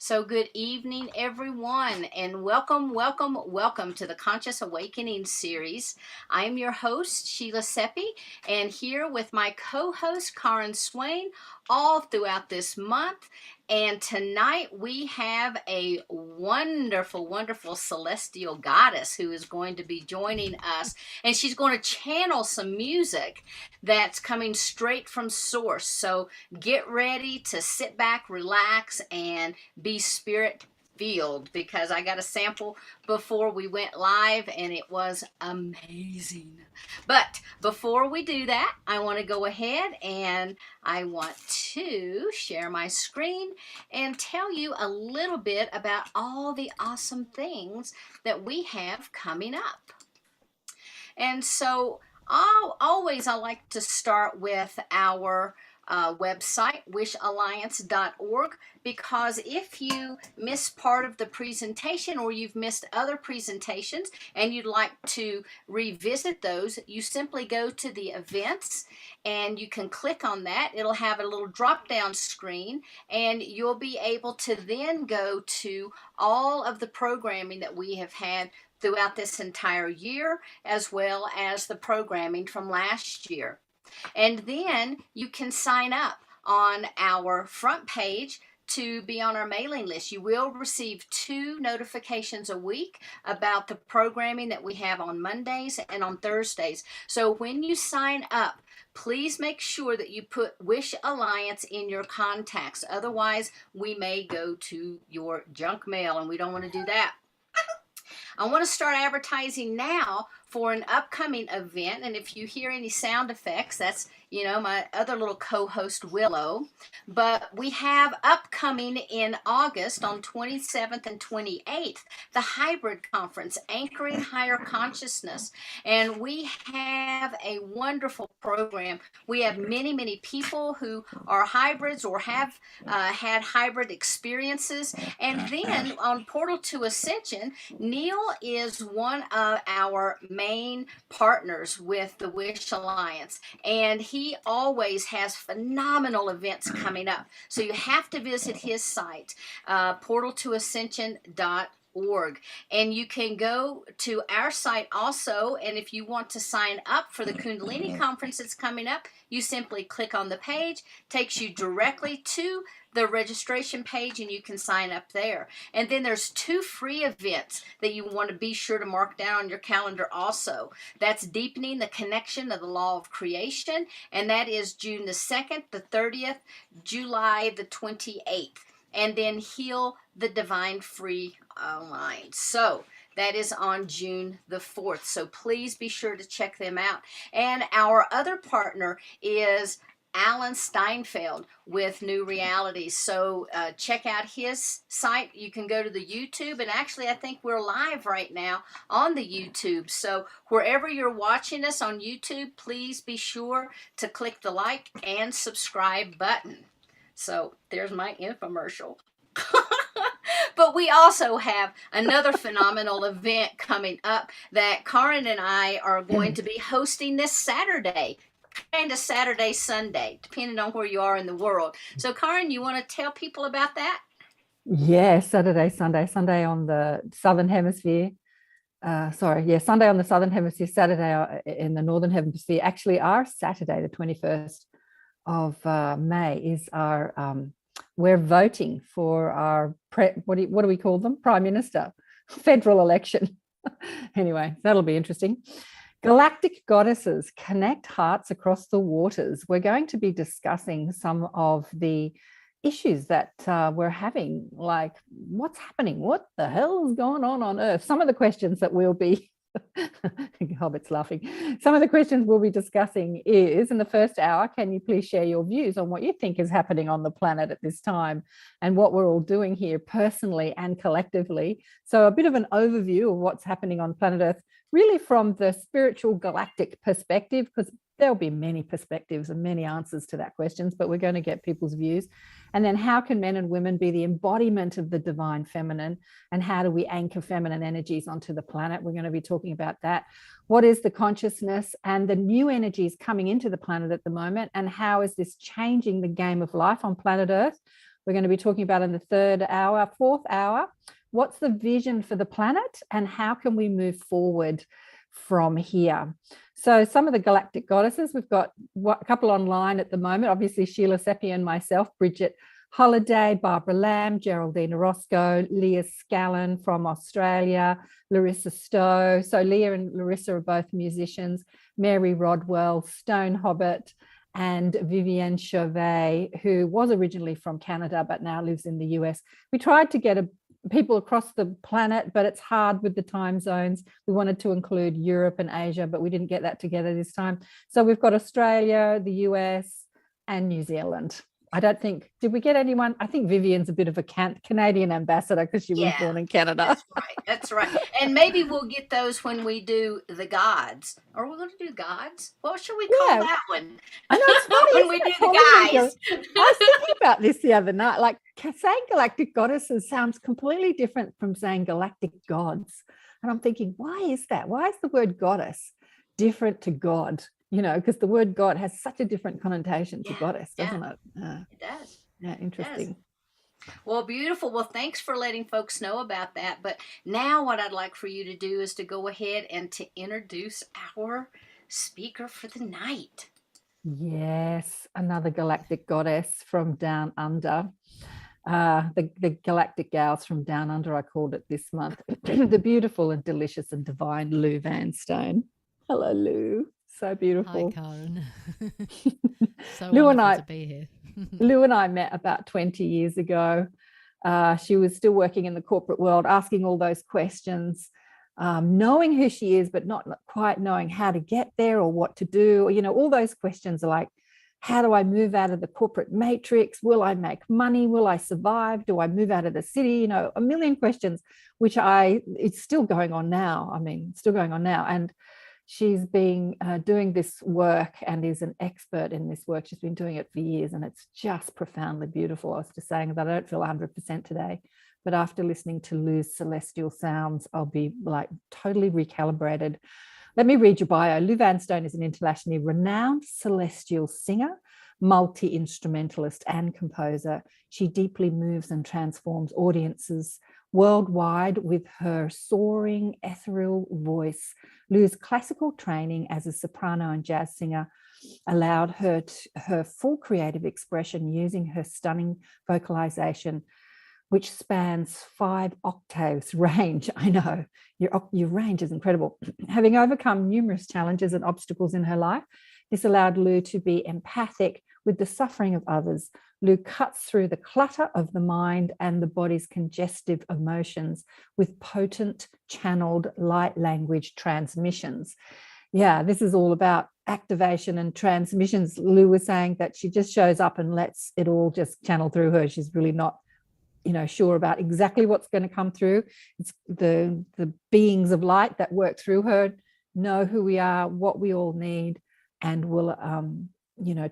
So good evening, everyone, and welcome to the Conscious Awakening series. I am your host, Sheila Seepi, and here with my co-host, Swain, all throughout this month. And tonight we have a wonderful celestial goddess who is going to be joining us, and she's going to channel some music that's coming straight from source. So get ready to sit back, relax, and be spirit filled, because I got a sample before we went live and it was amazing. But before we do that, I want to go ahead and I want to share my screen and tell you a little bit about all the awesome things that we have coming up. And so I like to start with our website, wishalliance.org, because if you miss part of the presentation or you've missed other presentations and you'd like to revisit those, you simply go to the events and you can click on that. It'll have a little drop down screen and you'll be able to then go to all of the programming that we have had throughout this entire year, as well as the programming from last year. And then you can sign up on our front page to be on our mailing list. You will receive 2 notifications a week about the programming that we have on Mondays and on Thursdays. So when you sign up, please make sure that you put Wish Alliance in your contacts. Otherwise, we may go to your junk mail, and we don't want to do that. I want to start advertising now for an upcoming event, and if you hear any sound effects, that's, my other little co-host, Willow. But we have upcoming in August on 27th and 28th, the Hybrid Conference, Anchoring Higher Consciousness. And we have a wonderful program. We have many people who are hybrids or have had hybrid experiences. And then on Portal to Ascension, Neil is one of our main partners with the Wish Alliance, and he always has phenomenal events coming up. So you have to visit his site, portaltoascension.org. And you can go to our site also, and if you want to sign up for the Kundalini Conference that's coming up, you simply click on the page, takes you directly to the registration page, and you can sign up there. And then there's 2 free events that you want to be sure to mark down on your calendar also. That's Deepening the Connection of the Law of Creation, and that is June the 2nd, the 30th, July the 28th. And then Heal the Divine Free Mind. So that is on June the 4th. So please be sure to check them out. And our other partner is Alan Steinfeld with New Realities. So check out his site. You can go to the YouTube, and actually I think we're live right now on the YouTube. So wherever you're watching us on YouTube, please be sure to click the like and subscribe button. So there's my infomercial. But we also have another phenomenal event coming up that Karen and I are going to be hosting this Saturday. Kind of Saturday, Sunday, depending on where you are in the world. So, Karen, you want to tell people about that? Yeah, Saturday, Sunday on the Southern Hemisphere. Sunday on the Southern Hemisphere, Saturday in the Northern Hemisphere. Actually, our Saturday, the 21st of May, is our, we're voting for our, what do we call them? Prime Minister, federal election. Anyway, that'll be interesting. Galactic Goddesses, Connect Hearts Across the Waters. We're going to be discussing some of the issues that we're having, like what's happening? What the hell is going on Earth? Some of the questions that we'll be, Hobbit's laughing. Some of the questions we'll be discussing is, in the first hour, can you please share your views on what you think is happening on the planet at this time and what we're all doing here personally and collectively? So a bit of an overview of what's happening on planet Earth, really from the spiritual galactic perspective, because there'll be many perspectives and many answers to that questions, but we're going to get people's views. And then how can men and women be the embodiment of the divine feminine, and how do we anchor feminine energies onto the planet? We're going to be talking about that. What is the consciousness and the new energies coming into the planet at the moment, and how is this changing the game of life on planet Earth? We're going to be talking about in the fourth hour, what's the vision for the planet and how can we move forward from here? So some of the galactic goddesses, we've got a couple online at the moment, obviously Sheila, Seepi and myself, Bridget Holiday, Barbara Lamb, Geraldine Orozco, Leah Scallon from Australia, Larissa Stowe. So Leah and Larissa are both musicians, Mary Rodwell, Stone Hobbit, and Vivienne Chauvet, who was originally from Canada but now lives in the US. We tried to get people across the planet, but it's hard with the time zones. We wanted to include Europe and Asia, but we didn't get that together this time. So we've got Australia, the US, and New Zealand. Did we get anyone? I think Vivian's a bit of a Canadian ambassador because she was born in Canada. That's right. And maybe we'll get those when we do the gods. Are we going to do gods? What should we call that one? I know it's funny when we do the guys. I was thinking about this the other night. Like saying galactic goddesses sounds completely different from saying galactic gods. And I'm thinking, why is that? Why is the word goddess different to God? You know, because the word God has such a different connotation to goddess, doesn't it? It does. Yeah, interesting. Well, beautiful. Well, thanks for letting folks know about that. But now what I'd like for you to do is to go ahead and to introduce our speaker for the night. Yes, another galactic goddess from down under. The galactic gals from down under, I called it this month. The beautiful and delicious and divine Lou Vanstone. Hello, Lou. So beautiful. Hi, Karen. So Lou wonderful to be here. Lou and I met about 20 years ago. She was still working in the corporate world, asking all those questions, knowing who she is, but not quite knowing how to get there or what to do. You know, all those questions are like, how do I move out of the corporate matrix? Will I make money? Will I survive? Do I move out of the city? You know, a million questions, which it's still going on now. I mean, still going on now. And she's been doing this work and is an expert in this work. She's been doing it for years and it's just profoundly beautiful. I was just saying that I don't feel 100% today, but after listening to Lou's celestial sounds, I'll be like totally recalibrated. Let me read your bio. Lou Vanstone is an internationally renowned celestial singer, multi-instrumentalist and composer. She deeply moves and transforms audiences worldwide with her soaring ethereal voice. Lou's classical training as a soprano and jazz singer allowed her her full creative expression using her stunning vocalization, which spans 5 octaves range. I know, your range is incredible. Having overcome numerous challenges and obstacles in her life, this allowed Lou to be empathic with the suffering of others. Lou cuts through the clutter of the mind and the body's congestive emotions with potent, channeled light language transmissions. Yeah, this is all about activation and transmissions. Lou was saying that she just shows up and lets it all just channel through her. She's really not, sure about exactly what's going to come through. It's the beings of light that work through her, know who we are, what we all need, and will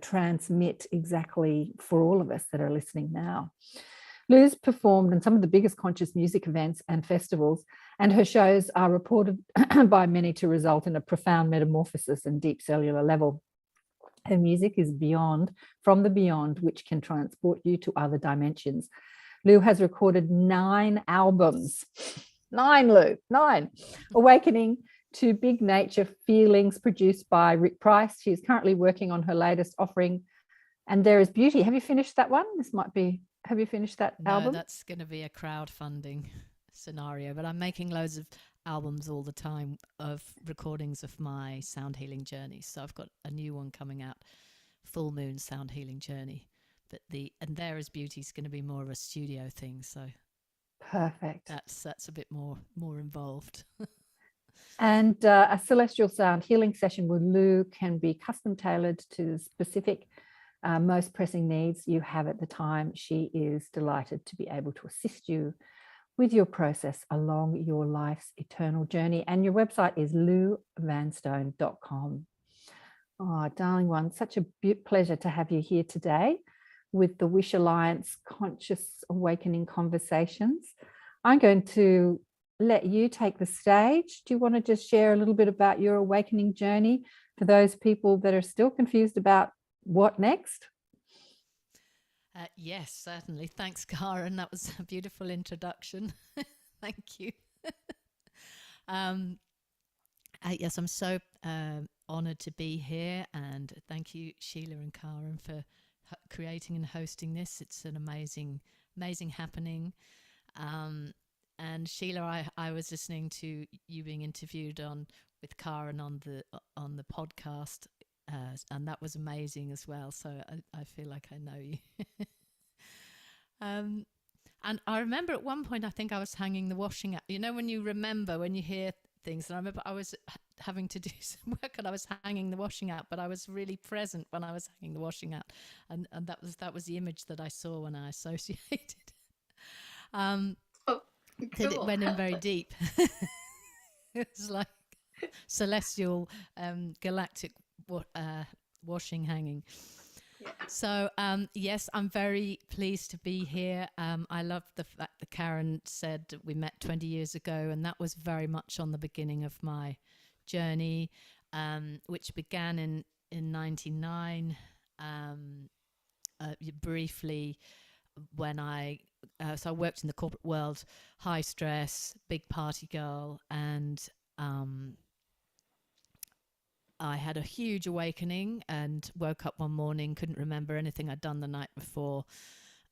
transmit exactly for all of us that are listening now. Lou's performed in some of the biggest conscious music events and festivals, and her shows are reported by many to result in a profound metamorphosis and deep cellular level. Her music is from the beyond, which can transport you to other dimensions. Lou has recorded 9 albums. 9, Lou, 9. Awakening to Big Nature Feelings, produced by Rick Price. She's currently working on her latest offering, And There Is Beauty. Have you finished that one? Have you finished that album? No, that's going to be a crowdfunding scenario, but I'm making loads of albums all the time of recordings of my sound healing journeys. So I've got a new one coming out, Full Moon Sound Healing Journey. But And There Is Beauty is going to be more of a studio thing. So perfect. That's a bit more involved. And a celestial sound healing session with Lou can be custom tailored to the specific most pressing needs you have at the time. She is delighted to be able to assist you with your process along your life's eternal journey. And your website is louvanstone.com. Oh, darling one, such a pleasure to have you here today with the Wish Alliance Conscious Awakening Conversations. I'm going to let you take the stage. Do you want to just share a little bit about your awakening journey for those people that are still confused about what next? Yes, certainly. Thanks, Karen. That was a beautiful introduction. Thank you. um, yes, I'm so honoured to be here, and thank you, Sheila and Karen, for creating and hosting this. It's an amazing happening. And Sheila, I was listening to you being interviewed with Karen on the podcast, and that was amazing as well. So I feel like I know you. And I remember at one point, I think I was hanging the washing out. You know, when you remember, when you hear things, and I remember I was having to do some work and I was hanging the washing out, but I was really present when I was hanging the washing out. And that was the image that I saw when I associated. Oh, It cool. went in very deep. It was like celestial, galactic washing hanging. Yeah. So, yes, I'm very pleased to be here. I love the fact that Karen said we met 20 years ago, and that was very much on the beginning of my journey, which began in 99, briefly when so I worked in the corporate world, high stress, big party girl, and I had a huge awakening and woke up one morning, couldn't remember anything I'd done the night before.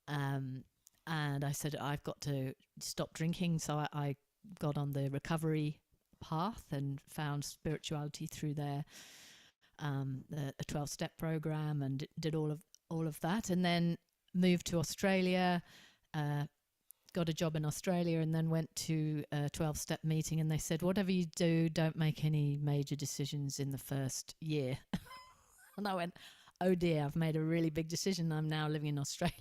And I said, I've got to stop drinking. So I got on the recovery path and found spirituality through there, a 12-step program, and did all of that. And then moved to Australia, got a job in Australia, and then went to a 12-step meeting, and they said, whatever you do, don't make any major decisions in the first year. And I went, oh dear, I've made a really big decision. I'm now living in Australia.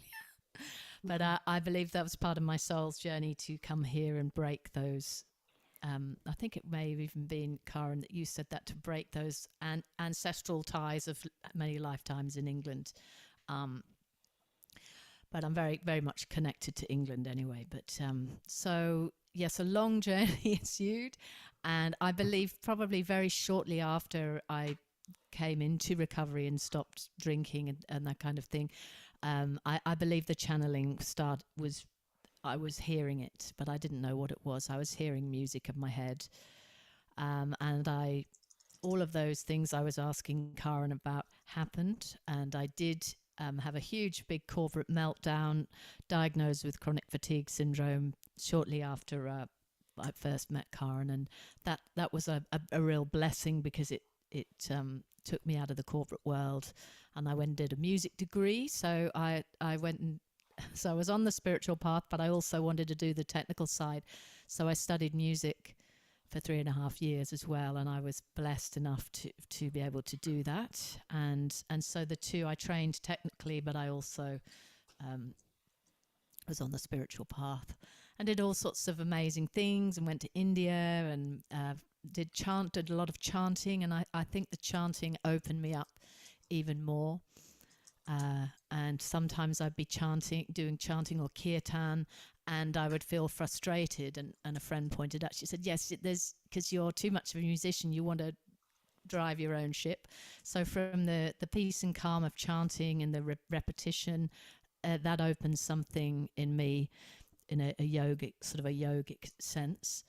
But I believe that was part of my soul's journey to come here and break those. I think it may have even been, Karen, that you said that, to break those ancestral ties of many lifetimes in England. But I'm very, very much connected to England anyway. But so, yes, a long journey ensued. And I believe probably very shortly after I came into recovery and stopped drinking and that kind of thing, I believe the channeling I was hearing it, but I didn't know what it was. I was hearing music in my head. And all of those things I was asking Karen about happened. And I did have a huge, big corporate meltdown, diagnosed with chronic fatigue syndrome shortly after I first met Karen, and that was a real blessing, because it took me out of the corporate world, and I went and did a music degree. So I went and so I was on the spiritual path, but I also wanted to do the technical side. So I studied music for 3.5 years as well, and I was blessed enough to be able to do that. And so the two, I trained technically, but I also was on the spiritual path and did all sorts of amazing things, and went to India and did a lot of chanting, and I think the chanting opened me up even more. And sometimes I'd be doing chanting or kirtan, and I would feel frustrated. And a friend pointed out, she said, yes, because you're too much of a musician, you want to drive your own ship. So from the peace and calm of chanting and the repetition, that opened something in me in a yogic sense.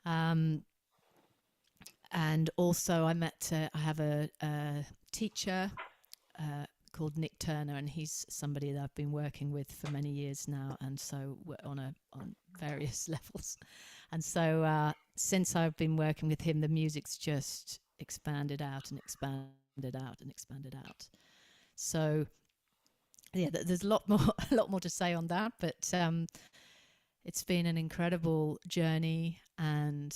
And also I have a teacher called Nick Turner, and he's somebody that I've been working with for many years now, and so we're on various levels. And so since I've been working with him, the music's just expanded out and expanded out and expanded out. So yeah, there's a lot more to say on that, but it's been an incredible journey, and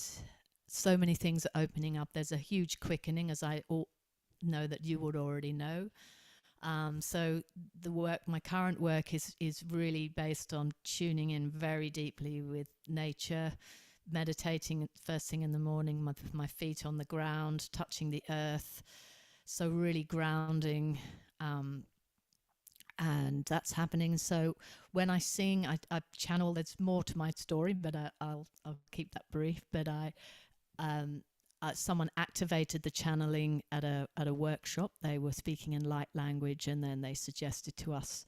so many things are opening up. There's a huge quickening, as I know that you would already know. So my current work is really based on tuning in very deeply with nature, meditating first thing in the morning, with my feet on the ground, touching the earth. So really grounding, and that's happening. So when I sing, I channel. There's more to my story, but I'll keep that brief. But someone activated the channeling at a workshop. They were speaking in light language, and then they suggested to us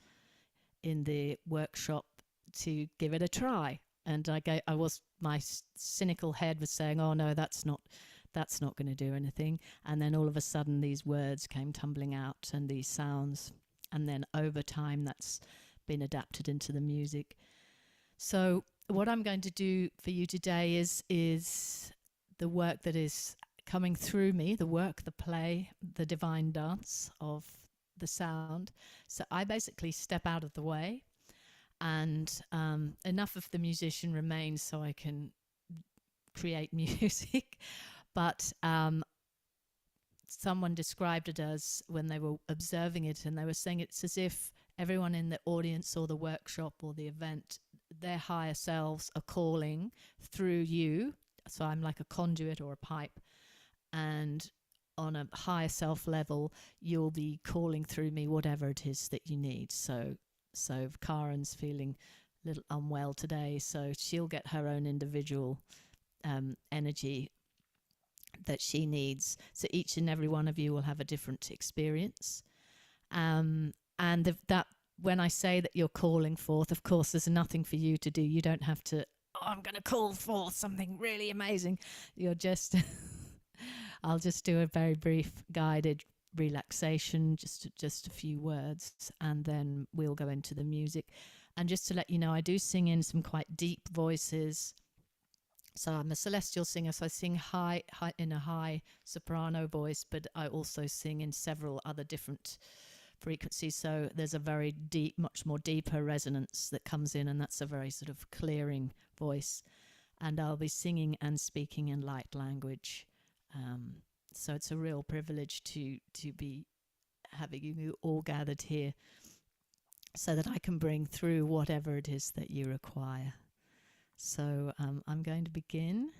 in the workshop to give it a try. And my cynical head was saying, oh no, that's not going to do anything. And then all of a sudden these words came tumbling out and these sounds. And then over time that's been adapted into the music. So what I'm going to do for you today is the work that is coming through me, the work, the play, the divine dance of the sound. So I basically step out of the way, and enough of the musician remains so I can create music. But someone described it as, when they were observing it, and they were saying it's as if everyone in the audience or the workshop or the event, their higher selves are calling through you. So I'm like a conduit or a pipe, and on a higher self level, you'll be calling through me whatever it is that you need. So Karen's feeling a little unwell today, so she'll get her own individual energy that she needs. So each and every one of you will have a different experience. And that when I say that you're calling forth, of course, there's nothing for you to do. You don't have to, oh, I'm going to call forth something really amazing. You're just, I'll just do a very brief guided relaxation, just a few words, and then we'll go into the music. And just to let you know, I do sing in some quite deep voices. So I'm a celestial singer, so I sing high in a high soprano voice, but I also sing in several other different frequencies. So there's a very deep, much more deeper resonance that comes in, and that's a very sort of clearing voice. And I'll be singing and speaking in light language. So it's a real privilege to be having you all gathered here so that I can bring through whatever it is that you require. So I'm going to begin,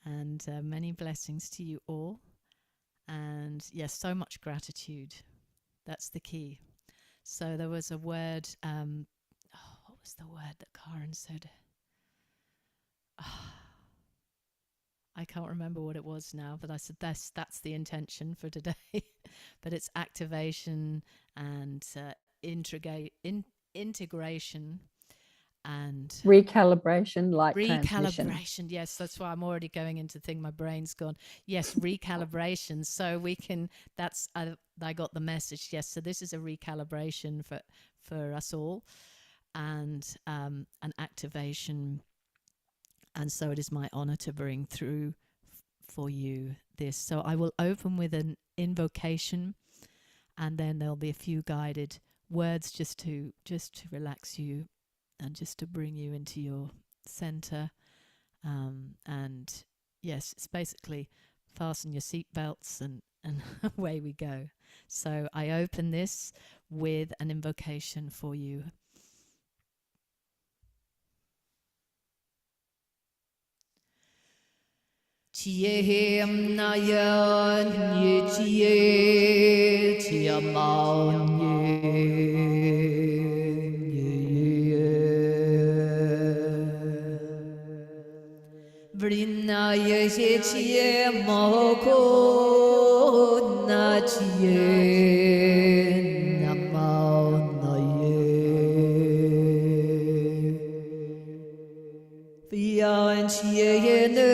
and many blessings to you all. And yes, so much gratitude. That's the key. So there was a word, what was the word that Karen said? I can't remember what it was now, but I said that's the intention for today. But it's activation and integration and recalibration, light transmission. Recalibration, yes, that's why I'm already going into the thing. My brain's gone. Yes, recalibration. So we can. That's I got the message. Yes, so this is a recalibration for us all, and an activation. And so it is my honor to bring through for you this. So I will open with an invocation, and then there'll be a few guided words just to relax you and just to bring you into your center. And yes, it's basically fasten your seatbelts and away we go. So I open this with an invocation for you. Chiem na yan ye chie chiamao ye Vrina ye chie mo ko na chie na mao na ye Vian chie ne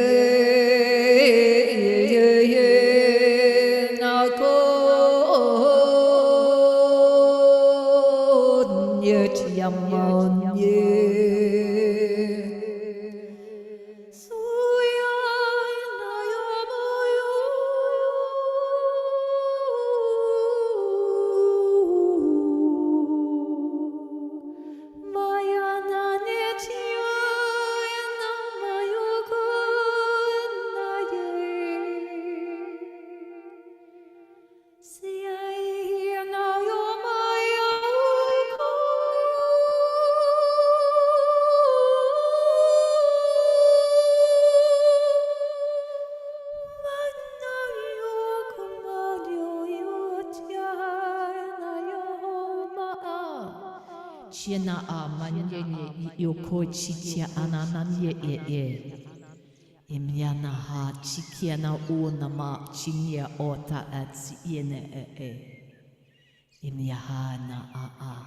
Chena a manye yoko chichia anananye e Imyana ha chikiana una ma chinia ota at yene e Imyahana a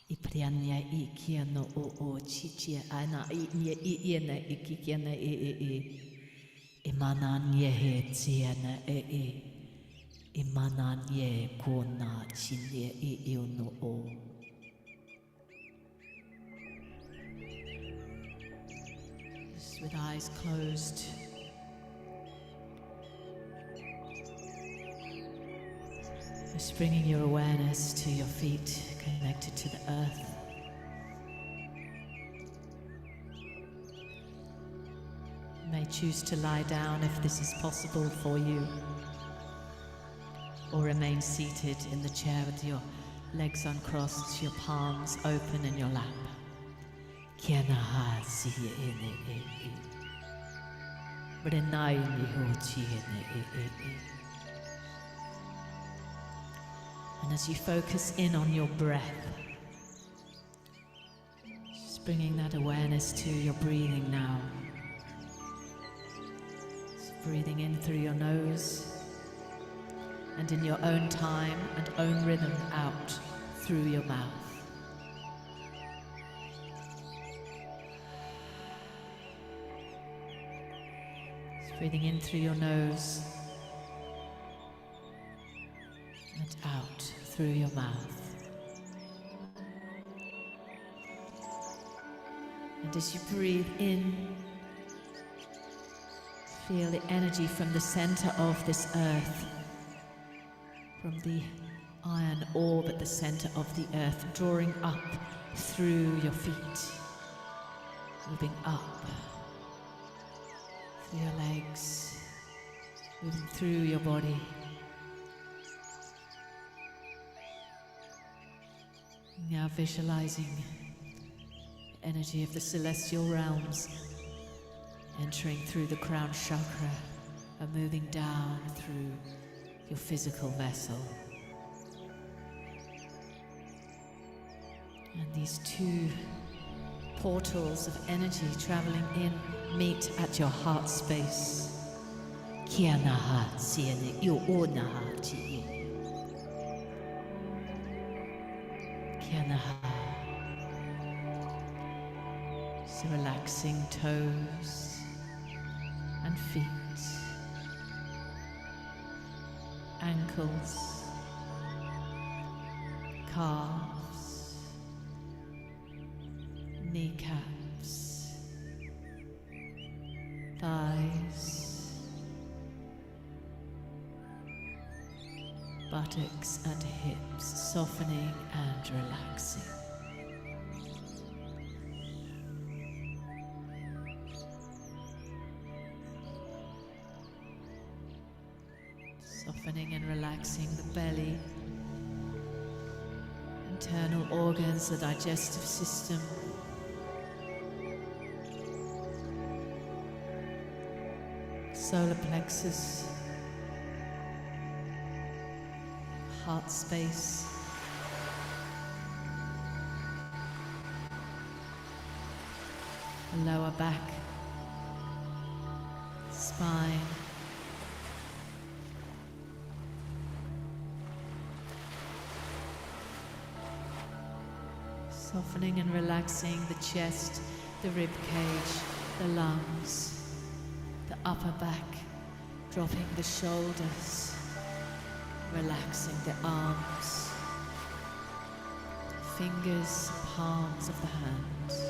Ipriania I kiano o chichia ana I na ikikiana Imananye he tiana Imananye kona chinye no o. Just with eyes closed. Just bringing your awareness to your feet, connected to the earth. You may choose to lie down if this is possible for you, or remain seated in the chair with your legs uncrossed, your palms open in your lap. And as you focus in on your breath, just bringing that awareness to your breathing now. Just breathing in through your nose, and in your own time and own rhythm out through your mouth. Just breathing in through your nose and out through your mouth. And as you breathe in, feel the energy from the center of this earth, from the iron orb at the center of the earth, drawing up through your feet, moving up through your legs, moving through your body. Now visualizing the energy of the celestial realms entering through the crown chakra and moving down through your physical vessel. And these two portals of energy traveling in meet at your heart space. So relaxing toes and feet, ankles, calves, kneecaps, thighs, buttocks and hips, softening and relaxing. Softening and relaxing the belly, internal organs, the digestive system, solar plexus, heart space, the lower back, spine, softening and relaxing the chest, the rib cage, the lungs, the upper back, dropping the shoulders, relaxing the arms, fingers, palms of the hands.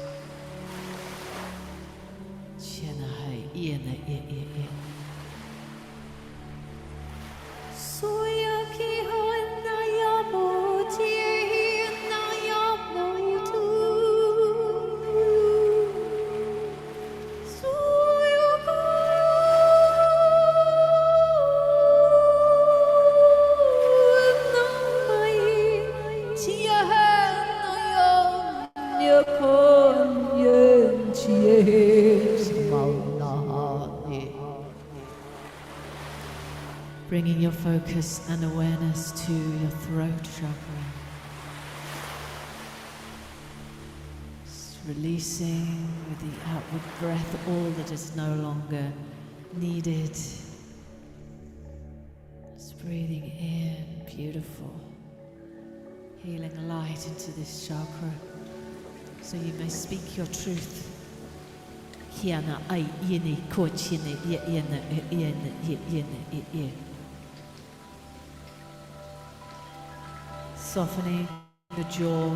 Bringing your focus and awareness to your throat chakra. Just releasing with the outward breath all that is no longer needed. Just breathing in, beautiful. Healing light into this chakra so you may speak your truth. Kiana ai yini ko chine yena yena. Softening the jaw,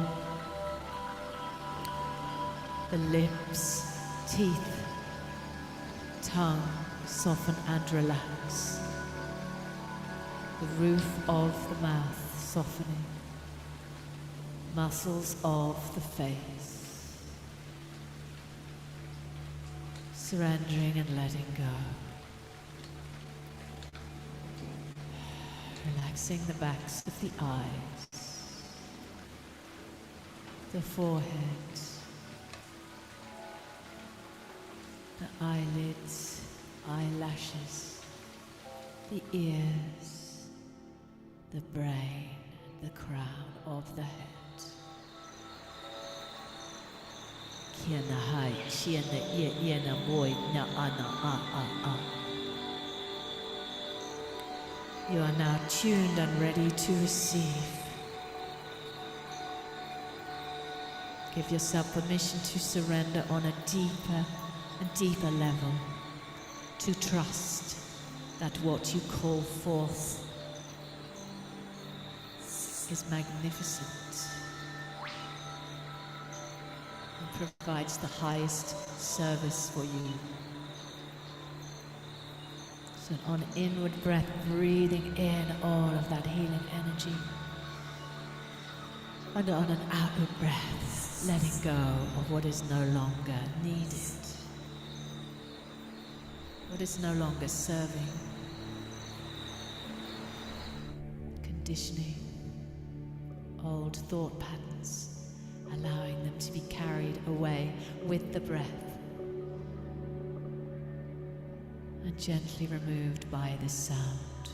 the lips, teeth, tongue, soften and relax. The roof of the mouth softening. Muscles of the face. Surrendering and letting go. Relaxing the backs of the eyes, the forehead, the eyelids, eyelashes, the ears, the brain, the crown of the head. Kiana hai, chiana iena moi na ana a. You are now tuned and ready to receive. Give yourself permission to surrender on a deeper and deeper level, to trust that what you call forth is magnificent and provides the highest service for you. So on inward breath, breathing in all of that healing energy. And on an outward breath, letting go of what is no longer needed. What is no longer serving. Conditioning. Old thought patterns, allowing them to be carried away with the breath. And gently removed by this sound.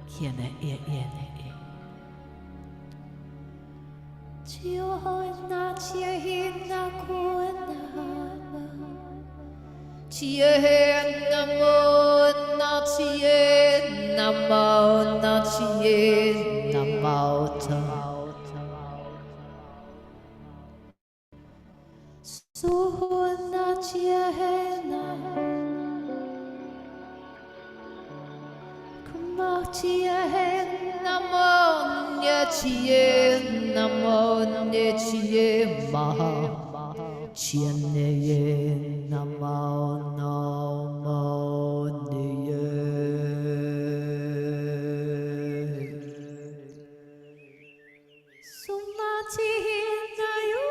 Kiene e iene e. Chia hoina chia hina kuena. Chia hina mo na chia na mo na chia na mo ta. So hoina chia hina. Chia hen namo nye chia namo nye chia ma chia nye namo namo nye. Sumati na yo.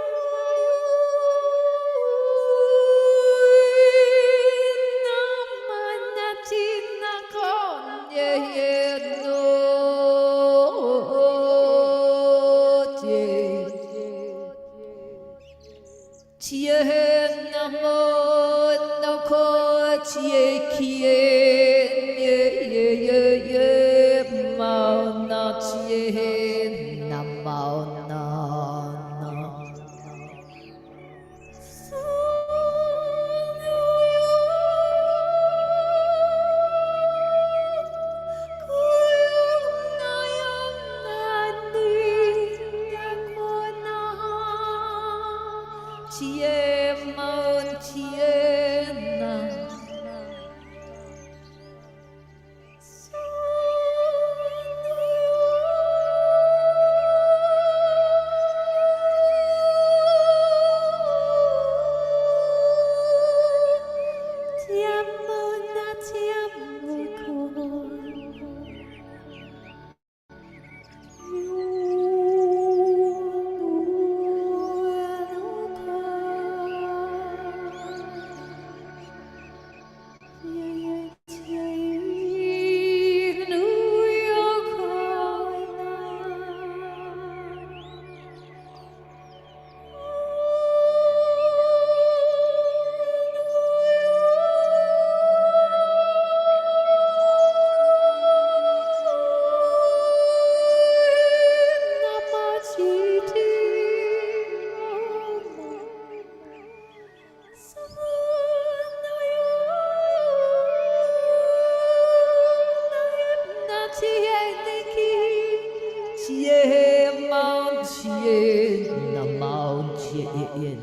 Chien Namao Chien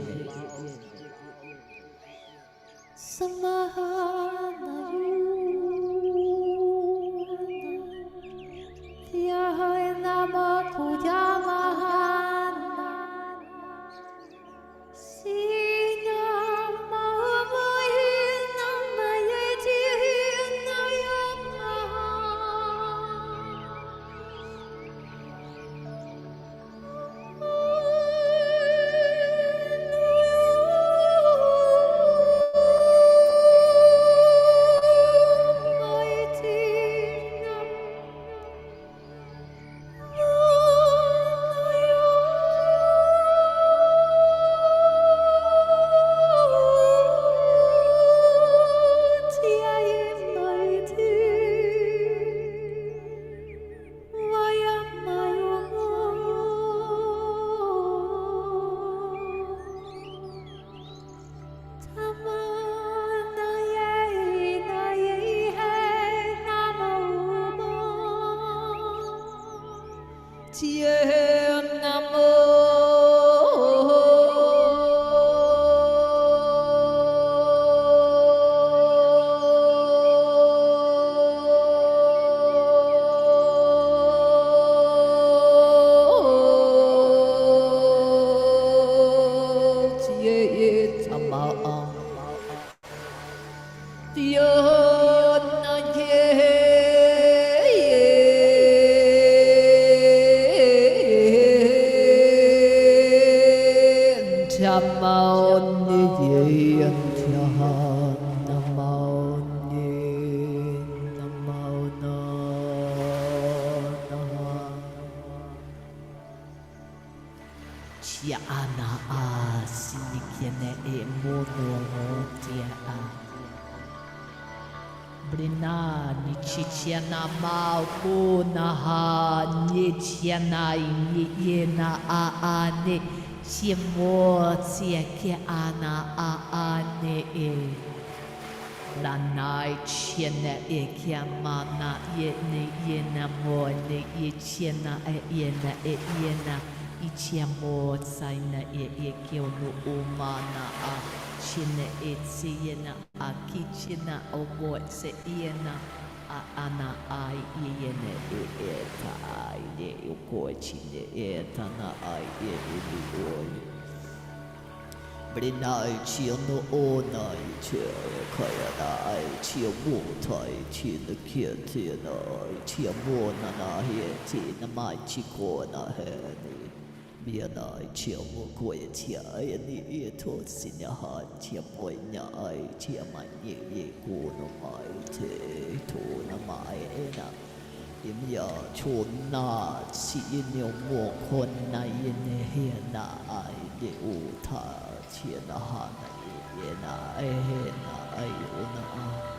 Samahana Yuna Nama Kujamahana Sina Mahamayina Mayajina Yamaha Brina ni chichiana mau kunaha ni chiana ni na a ne chimo tia ke ana a ne e la nai chiana e kiamana ye na mo ne ye chiana e na i chiamo saina e kio no umana a chine e tsiena a kichina o mo se iena a ana ai iene e ta ai ne o ko chine e tana ai e ni oi Brinai chio no onai chio kaya nai chio mo tai chi na kia tia nai chio mo na na he ti na mai chi ko na he ni Mia nai chia mo koe tia e ni e to sinya ha tia moi nya ai tia mai ye ko no mai te to na mai e na e mia cho na si e ne mo kon na e ne he na ai de o ta tia na ha na e na e he na ai o na a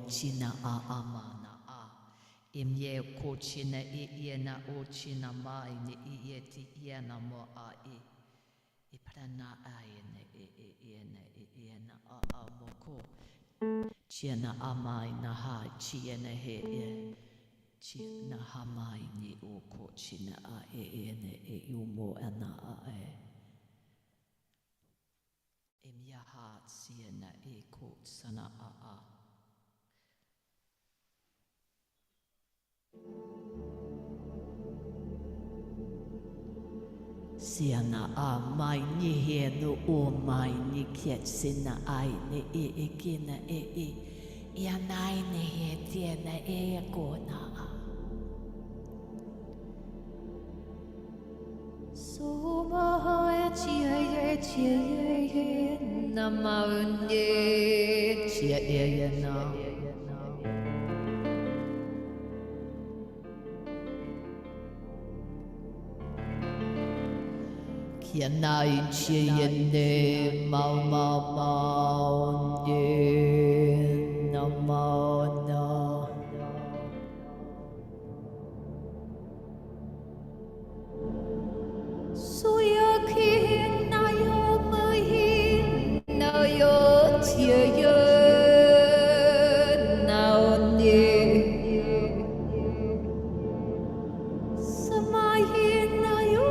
China a amana a imye ko china iena o china mai ni ieti iena mo a I prana a iena a mo ko china a mai na ha china he china ha mai ni o ko china a iena mo ana a imya ha china ko sana a Siana a mai ni he no o mai ni kiet sina ai ni e kina ia nai ni he tia na e ko na a Hiện nay chia yên đề mau mau mau nhiên nam mô no suya khi na yo mới hin na yo chia yo nào nhiên samai hin na yo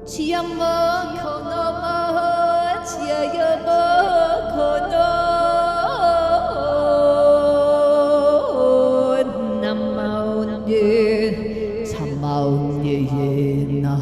chia mơ không no mơ chia yo mơ không no nam mâu như tham mâu như na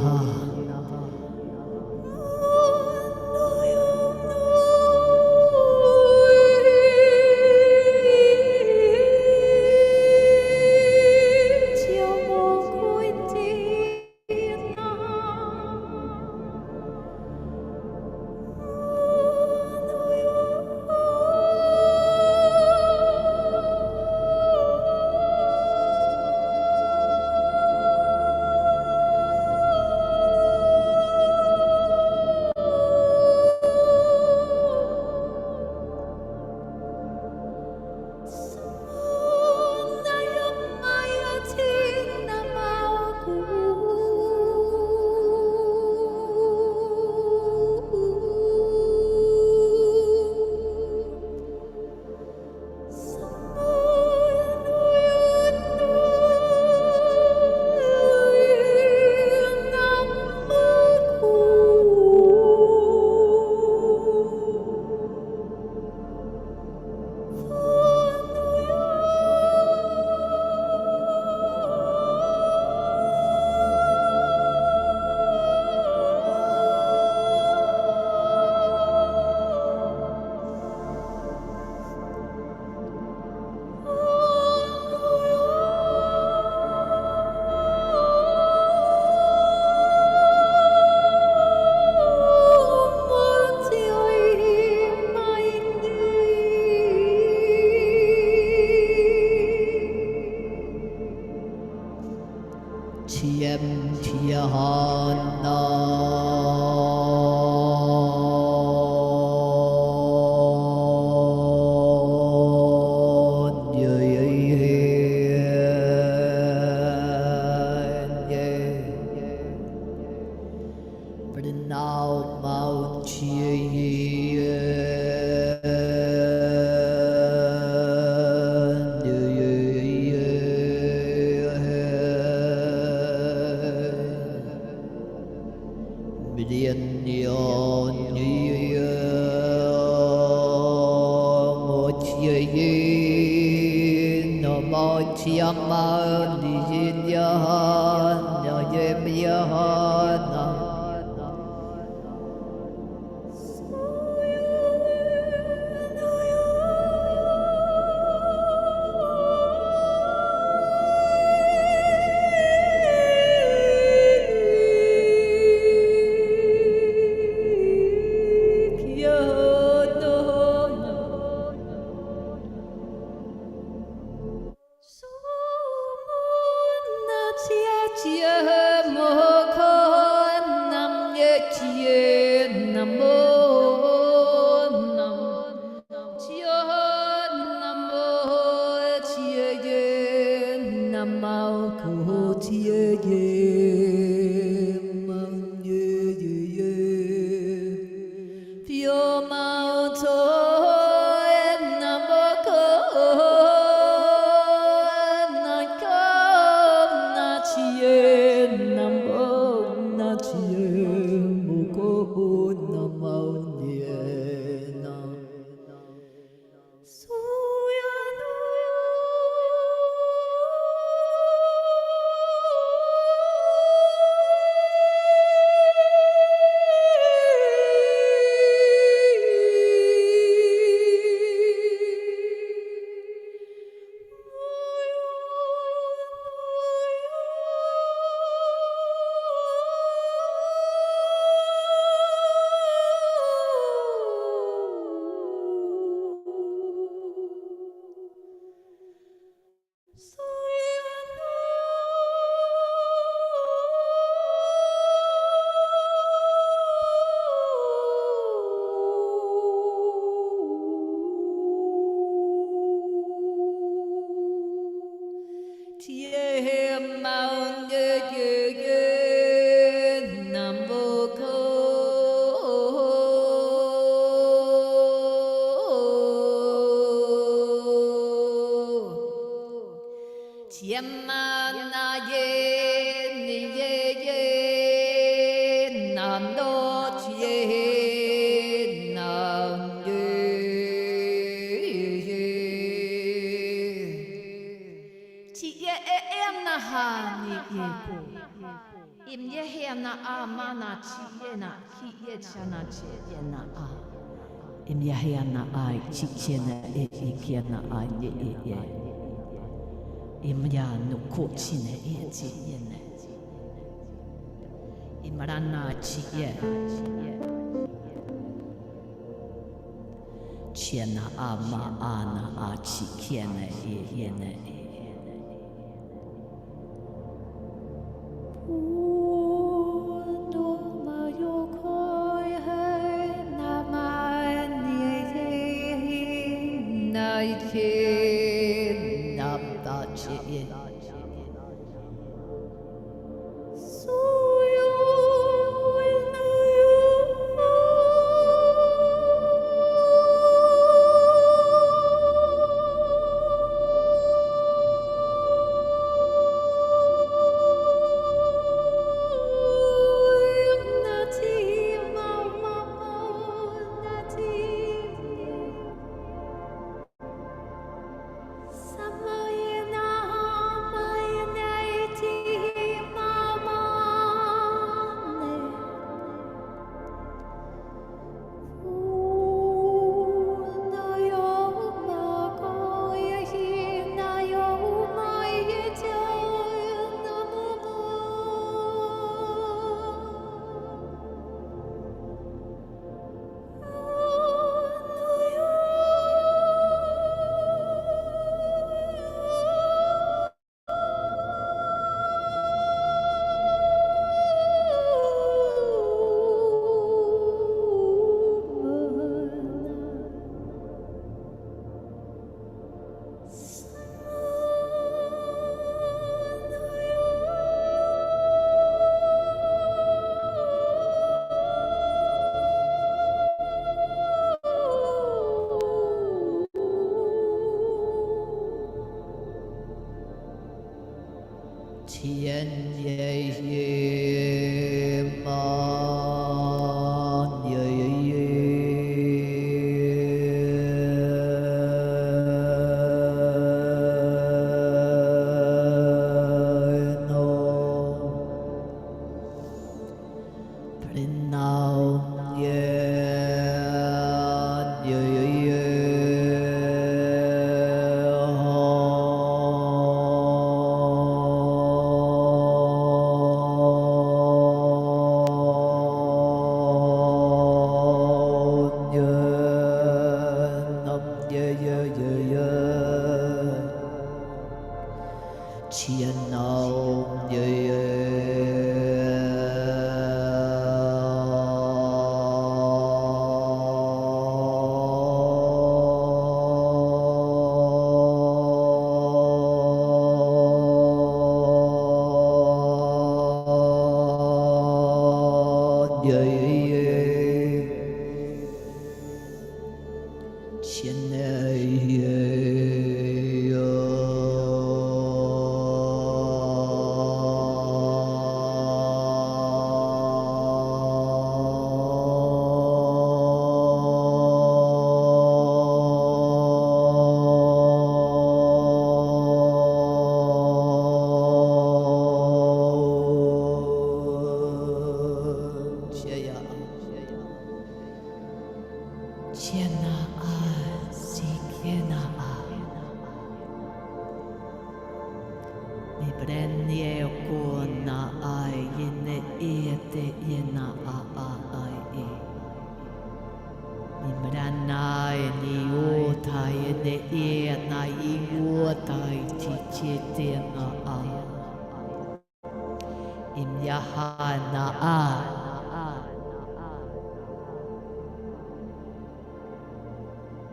Nam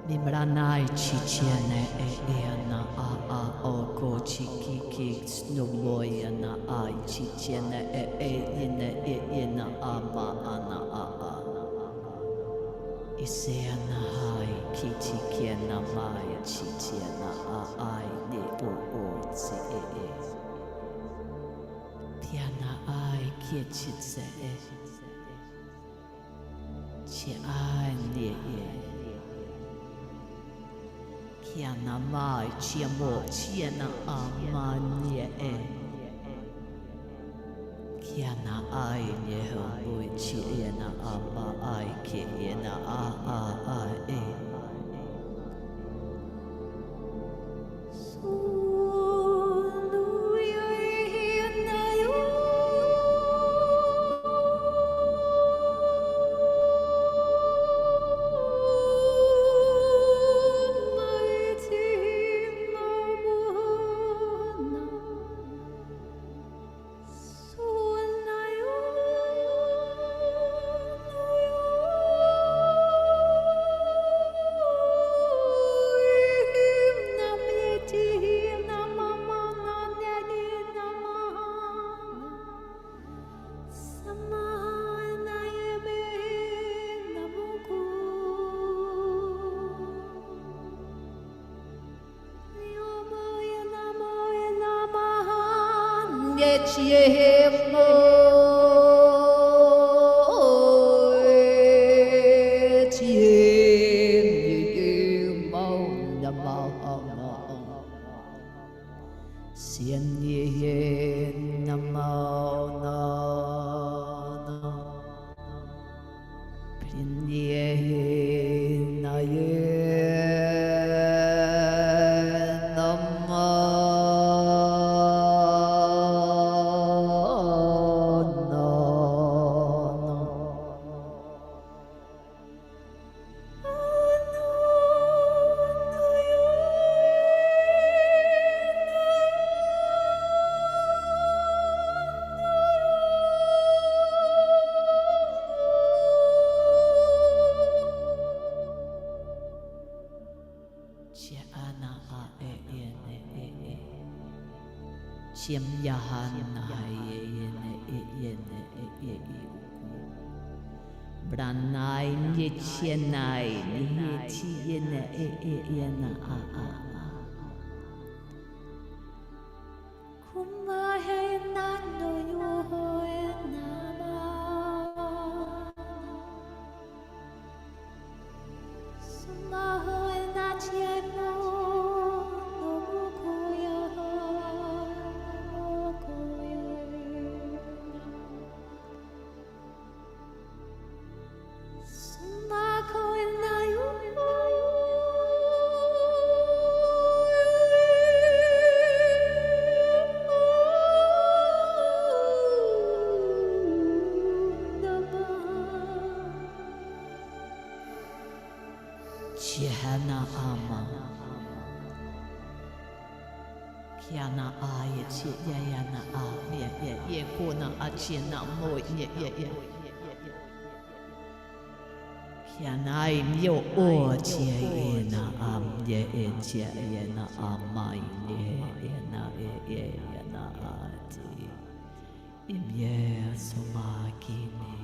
Mimranai chichene na o ko chiki snowboyana ai chichene na ama ana Iseana hai kichikiena mai chichiena ai ne o se Tiana ai kichitse chi ai ne Kiana mai chiamo chiena amanye Kiana ai ne ho chiena ama ai kiena e Branai nichienai nichiena na Chihana ama Kiana aya chi yana ye kona achina mo ye Kiana yo o chi na ye na amai ye na ati Imye somakini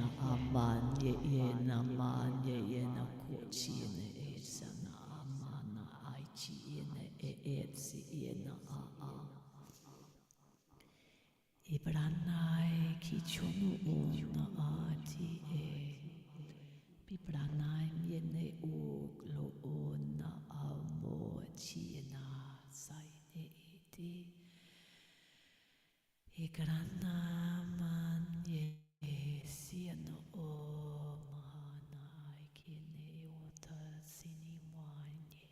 na aman ye ye na man ye ye na kochi ne esana amana aichi ne etsi ye na a Ibranai ki chonu na ati Bibranai yene o lo na amo chi na sai ne iti Igrana man ye siano o manai kine ota sini wanye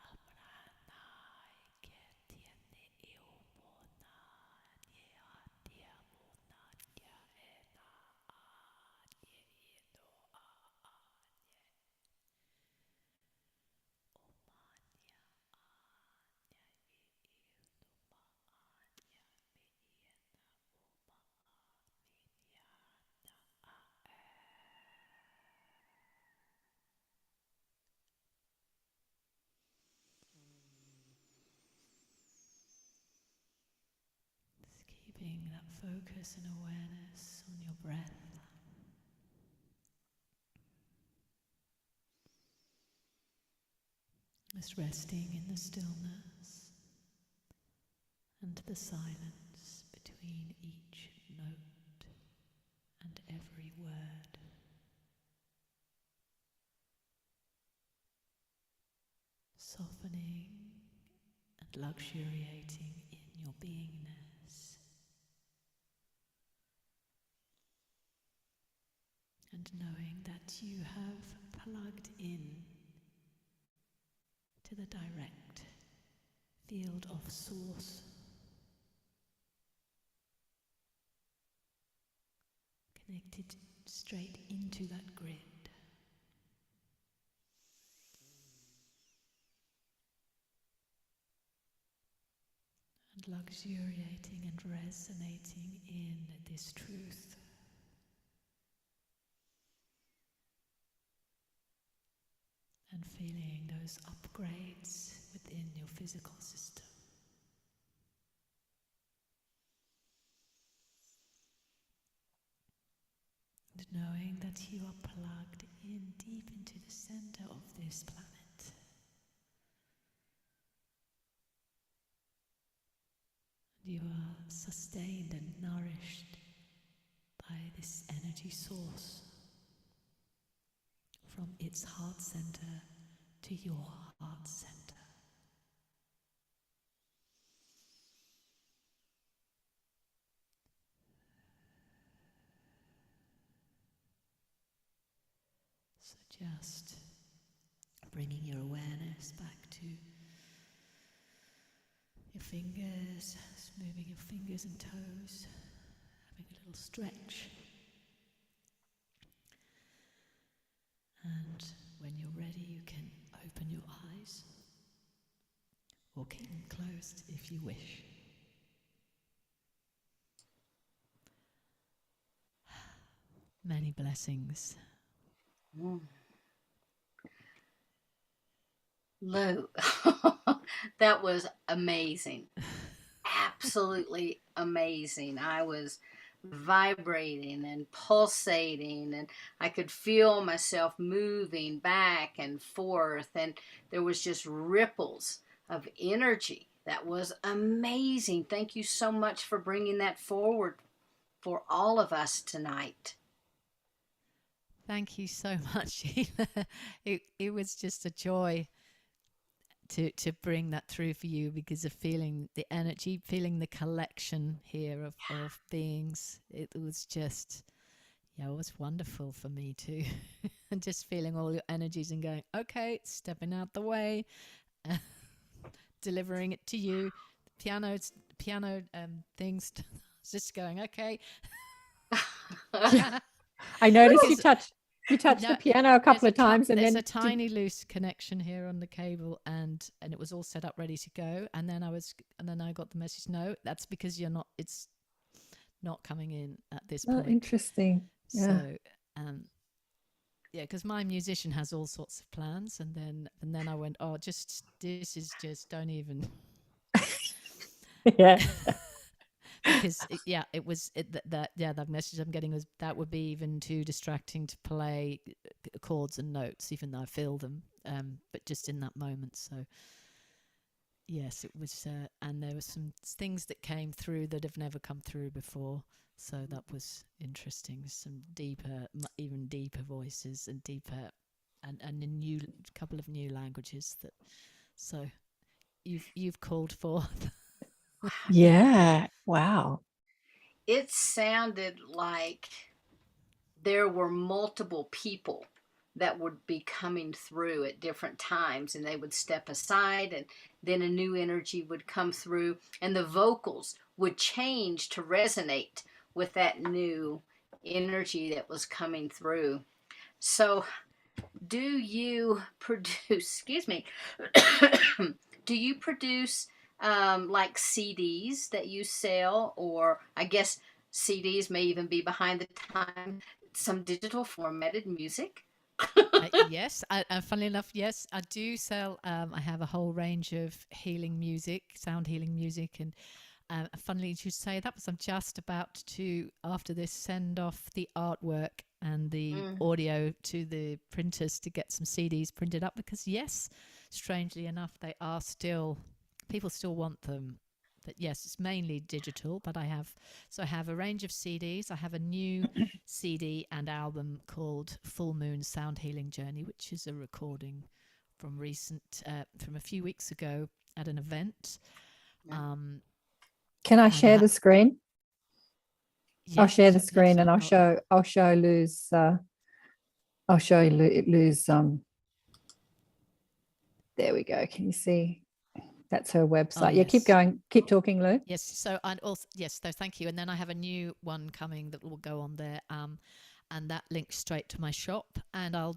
Abranai ke tiene eo mona ye atia mona ya ena ye eno keeping that focus and awareness on your breath. Just resting in the stillness and the silence between each note and every word. Softening and luxuriating in your beingness. And knowing that you have plugged in to the direct field of source, connected straight into that grid. And luxuriating and resonating in this truth. And feeling those upgrades within your physical system. And knowing that you are plugged in deep into the center of this planet. You are sustained and nourished by this energy source. From its heart center to your heart center. So just bringing your awareness back to your fingers, moving your fingers and toes, having a little stretch. And when you're ready, you can open your eyes or keep them closed if you wish. Many blessings. Lou, that was amazing. Absolutely amazing. I was vibrating and pulsating, and I could feel myself moving back and forth, and there was just ripples of energy. That was amazing. Thank you so much for bringing that forward for all of us tonight. Thank you so much, Sheila. It was just a joy to bring that through for you, because of feeling the energy, feeling the collection here of beings. It was just, it was wonderful for me too. And just feeling all your energies and going, okay, stepping out the way, delivering it to you. Piano things, just going, okay. I noticed you touched the piano a couple of times, and there's then a tiny loose connection here on the cable, and it was all set up ready to go, and then I got the message, no, that's because it's not coming in at this point. Interesting. Yeah. So because my musician has all sorts of plans, and then I went, this is just, don't even. Yeah. because the message I'm getting was that would be even too distracting to play chords and notes, even though I feel them, but just in that moment. So yes, it was, and there were some things that came through that have never come through before. So that was interesting. Some deeper, even deeper voices and deeper, and a new couple of new languages that. So you've called forth. Yeah. Wow. It sounded like there were multiple people that would be coming through at different times, and they would step aside, and then a new energy would come through, and the vocals would change to resonate with that new energy that was coming through. So do you produce, excuse me, do you produce like CDs that you sell, or I guess CDs may even be behind the time, some digital formatted music? Yes, and funnily enough, yes, I do sell. I have a whole range of healing music, sound healing music, and funnily you should say that, because I'm just about to, after this, send off the artwork and the audio to the printers to get some CDs printed up, because yes, strangely enough, they are still, people still want them. But yes, it's mainly digital, but I have a range of CDs. I have a new CD and album called Full Moon Sound Healing Journey, which is a recording from from a few weeks ago at an event. Can I share the screen? Yeah, I'll share the screen, and I'll show Lou's. I'll show you Lou's. There we go. Can you see? That's her website. Yeah, keep going. Keep talking, Lou. Yes. So, and also, yes, so thank you. And then I have a new one coming that will go on there. And that links straight to my shop. And I'll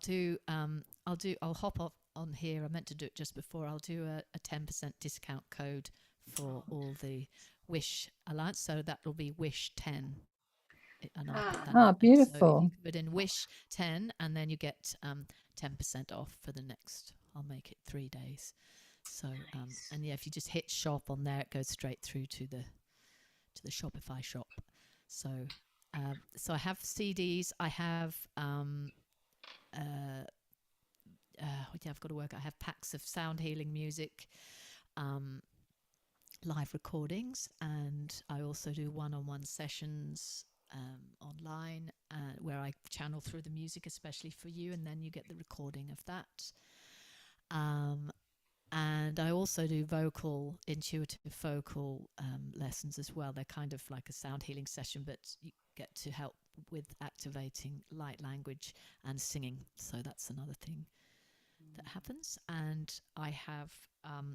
hop off on here. I meant to do it just before. I'll do a 10% discount code for all the Wish Alliance. So that will be Wish 10. And I'll put that beautiful. So if you put in Wish 10, and then you get 10% off for the next, I'll make it 3 days. So and yeah, if you just hit shop on there, it goes straight through to the Shopify shop. So so I have CDs. I have I've got to work. I have packs of sound healing music, live recordings, and I also do one-on-one sessions online where I channel through the music, especially for you, and then you get the recording of that. And I also do intuitive vocal lessons as well. They're kind of like a sound healing session, but you get to help with activating light language and singing. So that's another thing that happens. And I have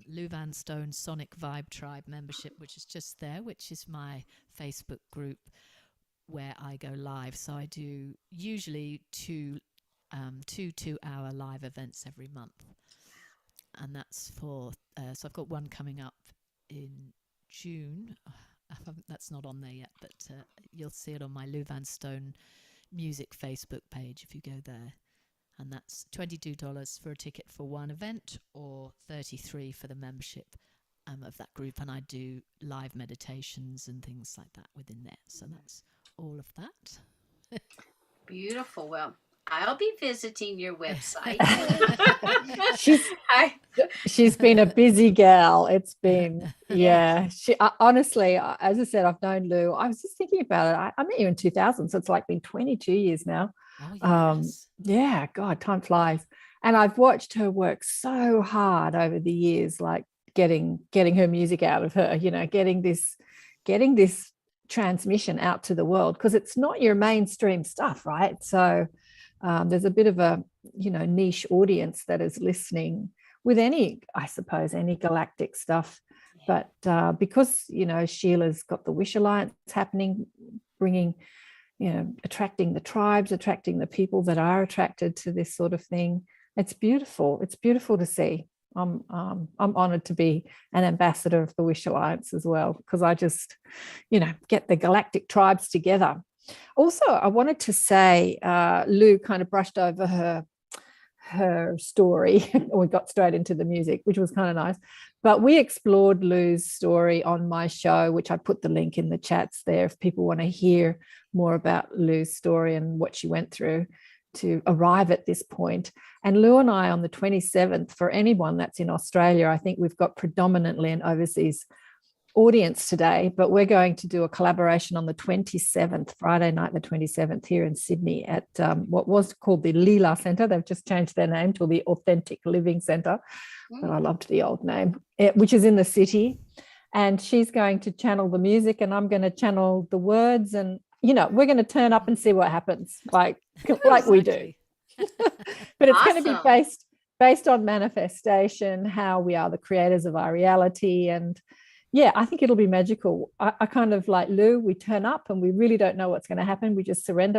Lou Van Stone Sonic Vibe Tribe membership, which is just there, which is my Facebook group where I go live. So I do usually two 2-hour live events every month. And that's for, so I've got one coming up in June. That's not on there yet, but you'll see it on my Lou Van Stone Music Facebook page if you go there. And that's $22 for a ticket for one event, or $33 for the membership of that group. And I do live meditations and things like that within there. So that's all of that. Beautiful. Well, I'll be visiting your website. She's been a busy gal. It's been, yeah. She honestly, as I said, I've known Lou. I was just thinking about it. I met you in 2000, so it's like been 22 years now. Oh, yes. Yeah, God, time flies. And I've watched her work so hard over the years, like getting her music out of her, getting this transmission out to the world, because it's not your mainstream stuff, right? So there's a bit of a niche audience that is listening with any galactic stuff. But because Sheila's got the Wish Alliance happening, bringing attracting the tribes, attracting the people that are attracted to this sort of thing, it's beautiful to see. I'm honored to be an ambassador of the Wish Alliance as well, because I just get the galactic tribes together. Also, I wanted to say, Lou kind of brushed over her story. We got straight into the music, which was kind of nice. But we explored Lou's story on my show, which I put the link in the chats there if people want to hear more about Lou's story and what she went through to arrive at this point. And Lou and I on the 27th, for anyone that's in Australia, I think we've got predominantly an overseas audience today, but we're going to do a collaboration on the 27th, Friday night, the 27th, here in Sydney at what was called the Leela Centre. They've just changed their name to the Authentic Living Centre, but I loved the old name, which is in the city. And she's going to channel the music and I'm going to channel the words, and we're going to turn up and see what happens, like we do. But it's going to be based on manifestation, how we are the creators of our reality. And yeah, I think it'll be magical. I kind of like Lou, we turn up and we really don't know what's going to happen. We just hand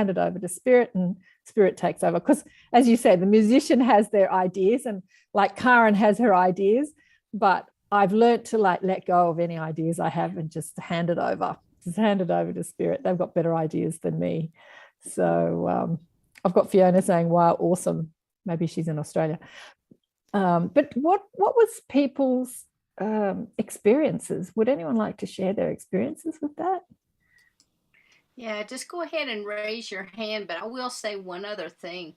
it over to Spirit, and Spirit takes over. Because as you say, the musician has their ideas, and like Karen has her ideas, but I've learned to let go of any ideas I have and just hand it over. Just hand it over to Spirit. They've got better ideas than me. So I've got Fiona saying, wow, awesome. Maybe she's in Australia. But what was people's experiences? Would anyone like to share their experiences with that? Yeah, just go ahead and raise your hand, but I will say one other thing.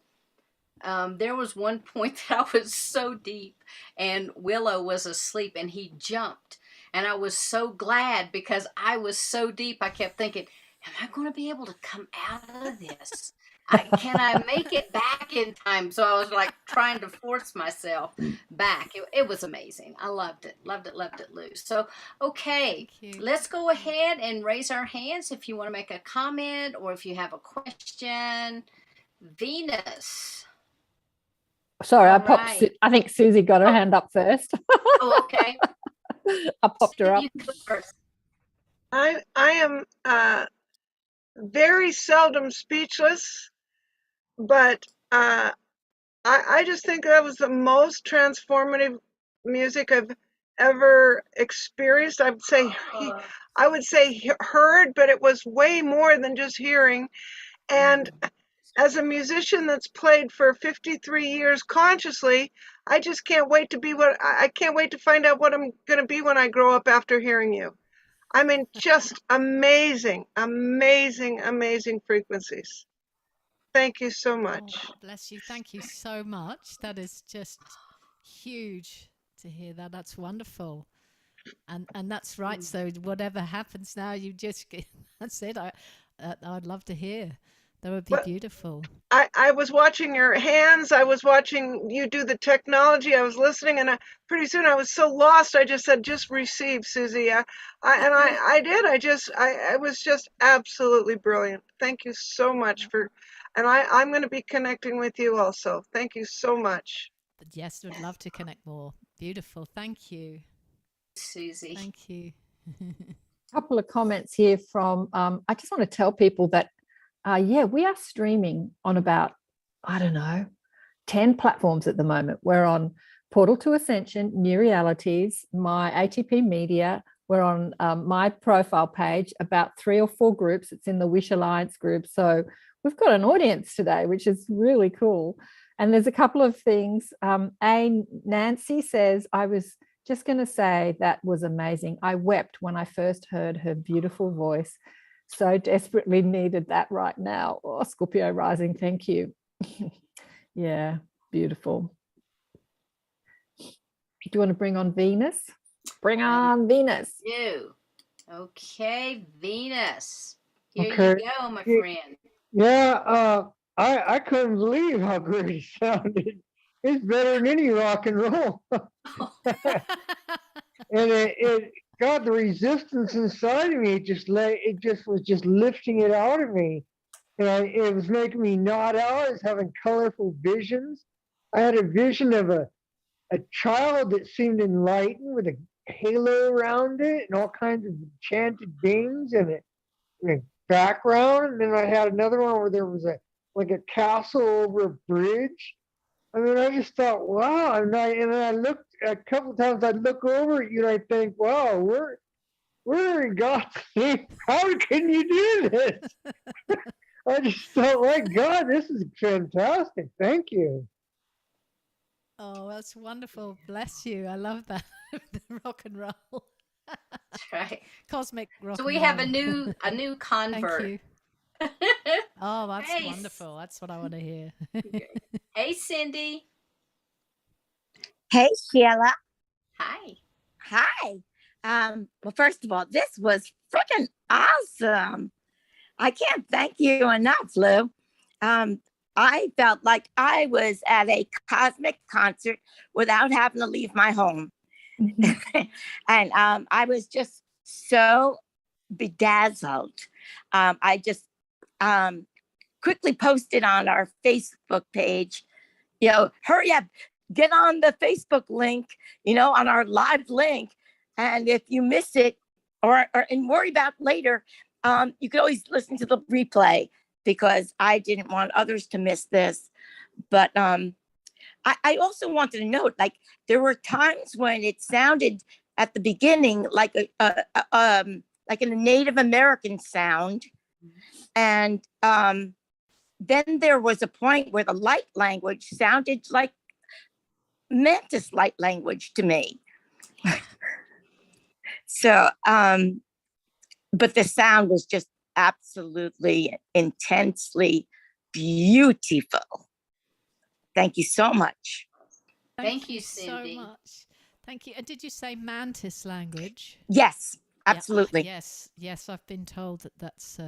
There was one point that I was so deep and Willow was asleep and he jumped, and I was so glad because I was so deep. I kept thinking, am I going to be able to come out of this? Can I make it back in time? So I was like trying to force myself back. It was amazing. I loved it, Lou. So, okay, let's go ahead and raise our hands if you want to make a comment or if you have a question. Venus. Sorry, I think Susie got her hand up first. Oh, okay. I popped her up. I am very seldom speechless, but I just think that was the most transformative music I've ever experienced. I would say heard, but it was way more than just hearing. And as a musician that's played for 53 years consciously, I just can't wait to be I can't wait to find out what I'm going to be when I grow up after hearing you. I mean, just amazing, amazing, amazing frequencies. Thank you so much. Oh, bless you. Thank you so much. That is just huge to hear that. That's wonderful. And that's right. So whatever happens now, you just, that's it. I'd love to hear. That would be beautiful. I was watching your hands. I was watching you do the technology. I was listening, and pretty soon I was so lost. I just said, "Just receive, Susie." I did. I was just absolutely brilliant. Thank you so much and I'm going to be connecting with you also. Thank you so much. Yes, would love to connect more. Beautiful. Thank you, Susie. Thank you. A couple of comments here from. I just want to tell people that. We are streaming on about, 10 platforms at the moment. We're on Portal to Ascension, New Realities, my ATP Media. We're on my profile page, about 3 or 4 groups. It's in the Wish Alliance group. So we've got an audience today, which is really cool. And there's a couple of things. Nancy says, I was just going to say that was amazing. I wept when I first heard her beautiful voice. So desperately needed that right now. Oh, Scorpio rising, thank you. Yeah, beautiful. Do you want to bring on Venus? Bring on Venus. You. Okay, Venus. Here you go, my friend. Yeah, I couldn't believe how great it sounded. It's better than any rock and roll. And it got the resistance inside of me. It just was lifting it out of me. And it was making me nod out. I was having colorful visions. I had a vision of a child that seemed enlightened with a halo around it and all kinds of enchanted beings in the background. And then I had another one where there was a castle over a bridge. I mean, I just thought, wow. And then I looked a couple of times. I'd look over at you and I think, wow, we're in God's name. How can you do this? I just thought, my God, this is fantastic. Thank you. Oh, that's wonderful. Bless you. I love that. The rock and roll. That's right. Cosmic rock So and we have roll. a new Thank convert. you. Oh, that's Hey, wonderful. That's what I want to hear. hey, Cindy. Hey, Sheila. Hi. Hi. Well, first of all, this was freaking awesome. I can't thank you enough, Lou. I felt like I was at a cosmic concert without having to leave my home. And I was just so bedazzled. I just quickly posted on our Facebook page, hurry up, get on the Facebook link, on our live link. And if you miss it or and worry about later, you could always listen to the replay, because I didn't want others to miss this. But I also wanted to note, like, there were times when it sounded at the beginning like like a Native American sound. And then there was a point where the light language sounded like mantis light language to me. So, but the sound was just absolutely intensely beautiful. Thank you so much. Thank you, Cindy. so much. Thank you. And did you say mantis language? Yes, absolutely. Yeah, yes. I've been told that that's.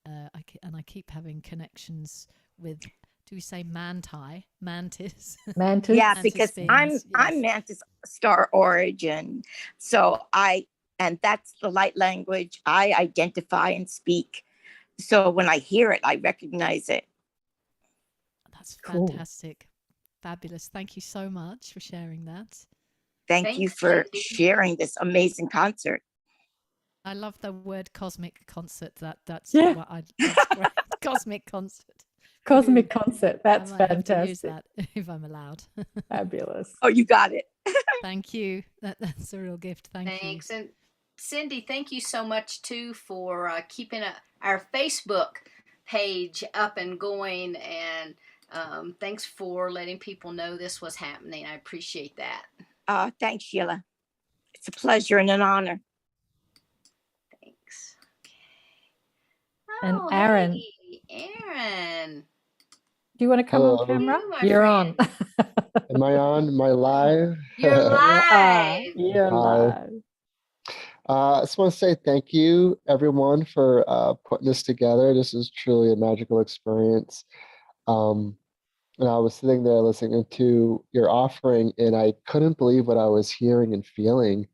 I keep having connections with. Do we say mantis? Mantis. Yeah, Mantis because beings, I'm mantis star origin, so and that's the light language I identify and speak. So when I hear it, I recognize it. That's Cool. fantastic. Fabulous. Thank you so much for sharing that. Thank you Thanks, for Cindy. sharing this amazing concert. I love the word cosmic concert. That's Yeah. what that's great. Cosmic concert. Cosmic concert. That's I might have to use fantastic. that if I'm allowed. Fabulous. Oh, you got it. Thank you. That's a real gift. Thanks. And Cindy, thank you so much too for keeping our Facebook page up and going, and thanks for letting people know this was happening. I appreciate that. Thanks, Sheila. It's a pleasure and an honor. Thanks. And Oh, Aaron. hey, Aaron. Do you want to come Hello. on camera? You, my You're friend. on. Am I on? Am I live? You're live. You're Hi. live. I just want to say thank you, everyone, for putting this together. This is truly a magical experience. And I was sitting there listening to your offering, and I couldn't believe what I was hearing and feeling.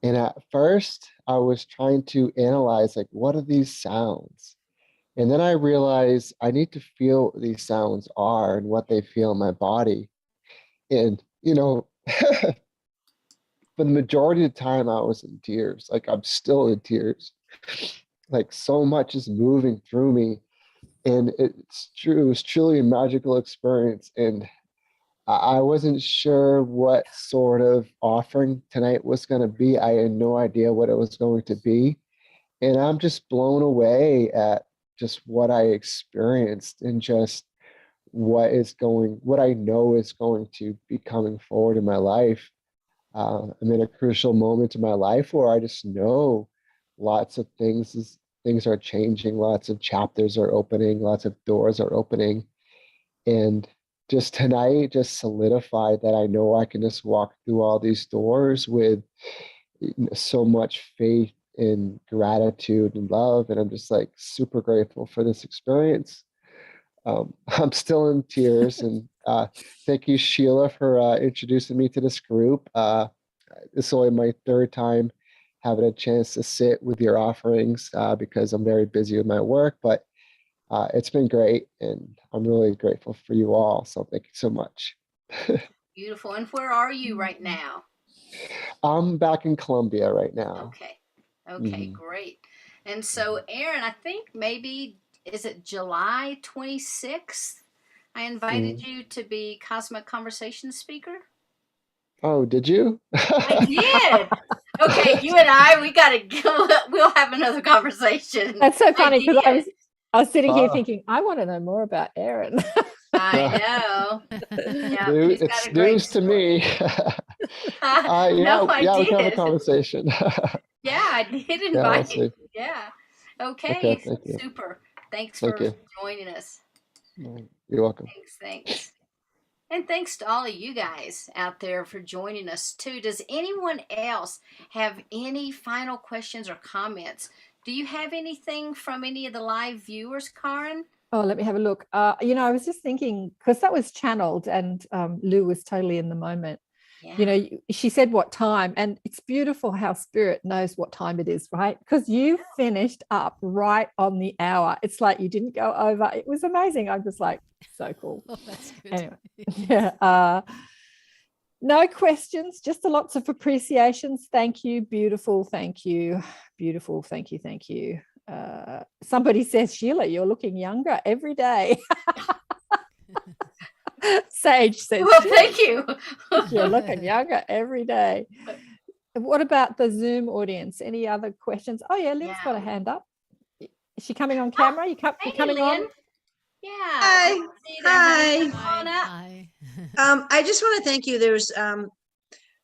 And at first, I was trying to analyze, like, what are these sounds? And then I realized I need to feel what these sounds are and what they feel in my body. And, for the majority of the time, I was in tears. Like, I'm still in tears. Like, so much is moving through me. And it's true. It was truly a magical experience. And I wasn't sure what sort of offering tonight was going to be. I had no idea what it was going to be. And I'm just blown away at just what I experienced and just what I know is going to be coming forward in my life. I'm in a crucial moment in my life where I just know lots of things are changing, lots of chapters are opening, lots of doors are opening. And just tonight just solidified that I know I can just walk through all these doors with so much faith and gratitude and love. And I'm just like super grateful for this experience. I'm still in tears, and thank you, Sheila, for introducing me to this group. This is only my third time having a chance to sit with your offerings because I'm very busy with my work, but it's been great, and I'm really grateful for you all. So thank you so much. Beautiful. And where are you right now? I'm back in Colombia right now. Okay, great. And so, Aaron, I think maybe, is it July 26th? I invited you to be Cosmic Conversation speaker. Oh, did you? I did. Okay, you and we got to go. We'll have another conversation. That's so funny because did. I was sitting here thinking, I want to know more about Aaron. I know. Yeah, he's got It's a great news to story. me. No, I we can have a did. conversation. Yeah, I did Yeah, we'll invite see. you. Yeah. Okay, Okay, thank you. super. Thanks Thank for you. joining us. You're welcome. Thanks. And thanks to all of you guys out there for joining us too. Does anyone else have any final questions or comments? Do you have anything from any of the live viewers, Karen? Oh, let me have a look. You know, I was just thinking, because that was channeled and Lou was totally in the moment. Yeah. You know, she said what time, and it's beautiful how spirit knows what time it is, right? Because you finished up right on the hour. It's like you didn't go over. It was amazing. I'm just like, so cool. Oh, that's good. Anyway, yeah. No questions, just lots of appreciations. Thank you. Beautiful. Thank you. Beautiful. Thank you. Thank you. Somebody says, Sheila, you're looking younger every day. Sage says, Well, thank you. you're looking younger every day. What about the Zoom audience? Any other questions? Oh, yeah, Lynn's got a hand up. Is she coming on camera? You Hey, coming Lynn. on? Yeah. Hi. good to see you there, honey. Hi. Come on up. Hi. I just want to thank you. There's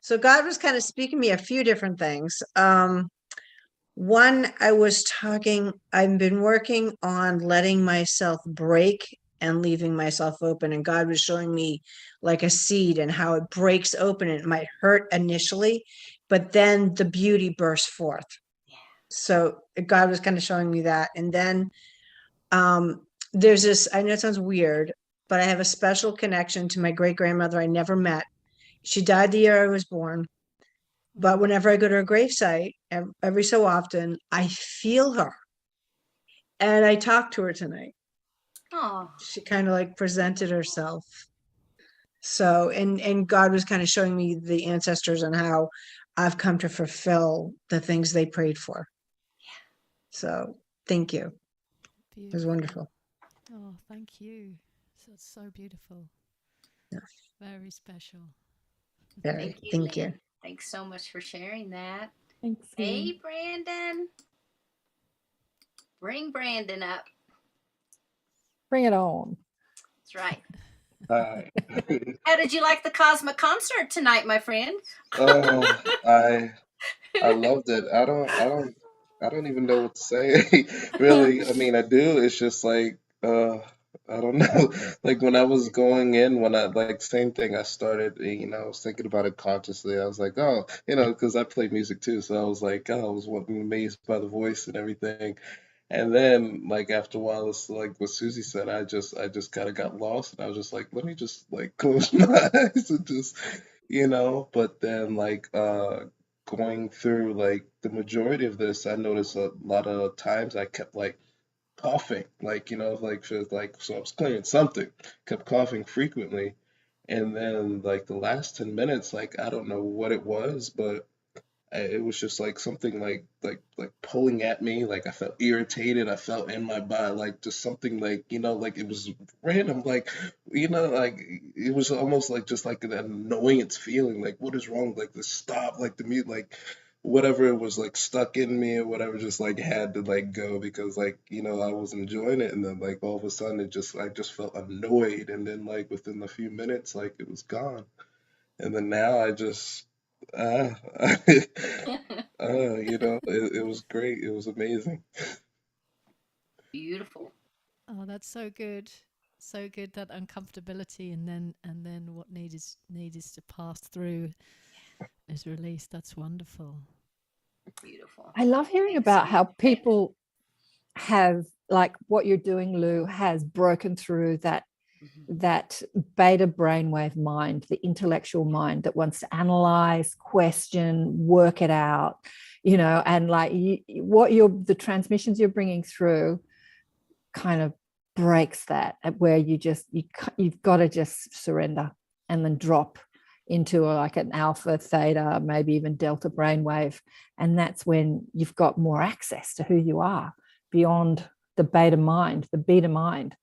so God was kind of speaking to me a few different things. One, I've been working on letting myself break and leaving myself open. And God was showing me like a seed and how it breaks open. It might hurt initially, but then the beauty bursts forth. So God was kind of showing me that. And then there's this, I know it sounds weird, but I have a special connection to my great grandmother I never met. She died the year I was born. But whenever I go to her gravesite, every so often, I feel her. And I talked to her tonight. Oh, She kind of like presented herself. So, and God was kind of showing me the ancestors and how I've come to fulfill the things they prayed for. So thank you. It was wonderful. Oh, thank you. That's so beautiful. Yeah. Very special. Very, thank you, thank you. Lynn. Thanks so much for sharing that. Thanks. Hey, Brandon. Bring Brandon up. Bring it on. That's right. Hi. How did you like the Cosmic concert tonight, my friend? Oh, I loved it. I don't even know what to say. Really. I mean, I do. It's just like I don't know. Like when I was going in, when I like same thing, I started, I was thinking about it consciously. I was like, oh, because I play music too, so I was like, oh, I was amazed by the voice and everything. And then like after a while, it's like what Susie said, I just kind of got lost and I was just like, let me just like close my eyes and just, but then like going through like the majority of this, I noticed a lot of times I kept like coughing, like, like just like so I was clearing something, kept coughing frequently. And then like the last 10 minutes, like I don't know what it was, but it was just like something like pulling at me, like I felt irritated, I felt in my body like just something like like it was random, like like it was almost like just like an annoyance feeling, like what is wrong, like the stop, like the mute, like whatever it was like stuck in me or whatever just like had to like go because like I was enjoying it, and then like all of a sudden I just felt annoyed, and then like within a few minutes like it was gone. And then now I just, uh, it was great. It was amazing. Beautiful. Oh, that's so good. So good, that uncomfortability and then what needed to pass through is released. That's wonderful. Beautiful. I love hearing Thanks. about how people have, like what you're doing, Lou, has broken through that beta brainwave mind, the intellectual mind that wants to analyze, question, work it out, and like the transmissions you're bringing through kind of breaks that, where you've got to just surrender and then drop into like an alpha, theta, maybe even delta brainwave, and that's when you've got more access to who you are beyond the beta mind, the beta mind.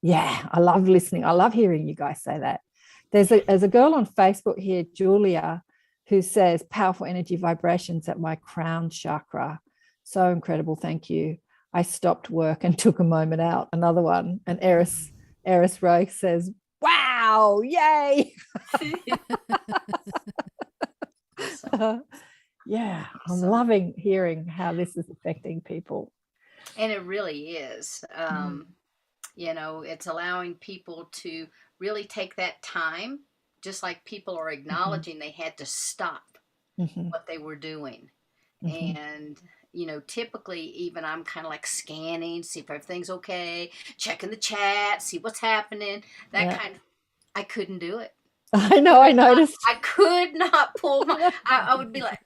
Yeah, I love listening. I love hearing you guys say that. There's a girl on Facebook here, Julia, who says powerful energy vibrations at my crown chakra. So incredible. Thank you. I stopped work and took a moment out. Another one. And Eris Rowe says wow, yay. Awesome. Yeah, I'm Awesome. loving hearing how this is affecting people. And it really is. You know, it's allowing people to really take that time, just like people are acknowledging they had to stop Mhm. what they were doing. Mhm. And, you know, typically even I'm kind of like scanning, see if everything's okay, checking the chat, see what's happening, that Yeah. kind of, I couldn't do it. I know, I noticed. I could not pull my, I would be like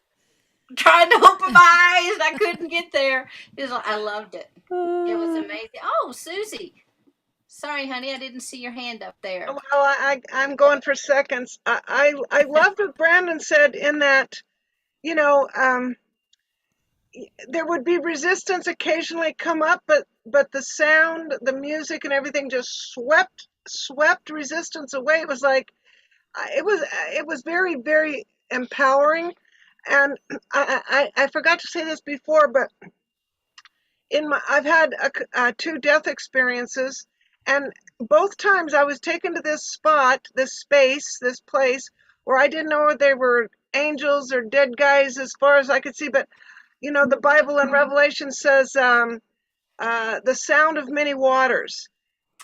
trying to open my eyes. I couldn't get there. It was like, I loved it. It was amazing. Oh, Susie. Sorry, honey, I didn't see your hand up there. Well, I'm going for seconds. I loved what Brandon said in that, you know, there would be resistance occasionally come up, but the sound, the music, and everything just swept resistance away. It was like it was very, very empowering. And I forgot to say this before, but I've had two death experiences, and both times I was taken to this spot, this space, this place where I didn't know if they were angels or dead guys as far as I could see. But you know, the Bible in Revelation says the sound of many waters.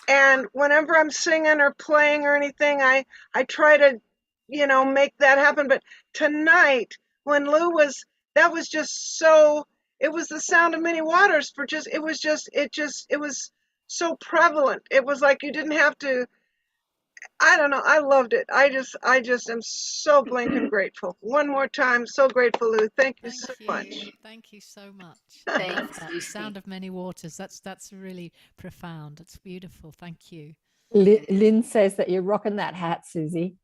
And whenever I'm singing or playing or anything, I try to, you know, make that happen. But tonight, when Lou was, that was just so, it was the sound of many waters for just, it was so prevalent. It was like you didn't have to, I don't know, I loved it. I just am so blanking grateful. One more time, so grateful, Lou. Thank you so much. Thank you so much. Thanks, That Lucy. sound of many waters. That's really profound. It's beautiful. Thank you. Lynn says that you're rocking that hat, Susie.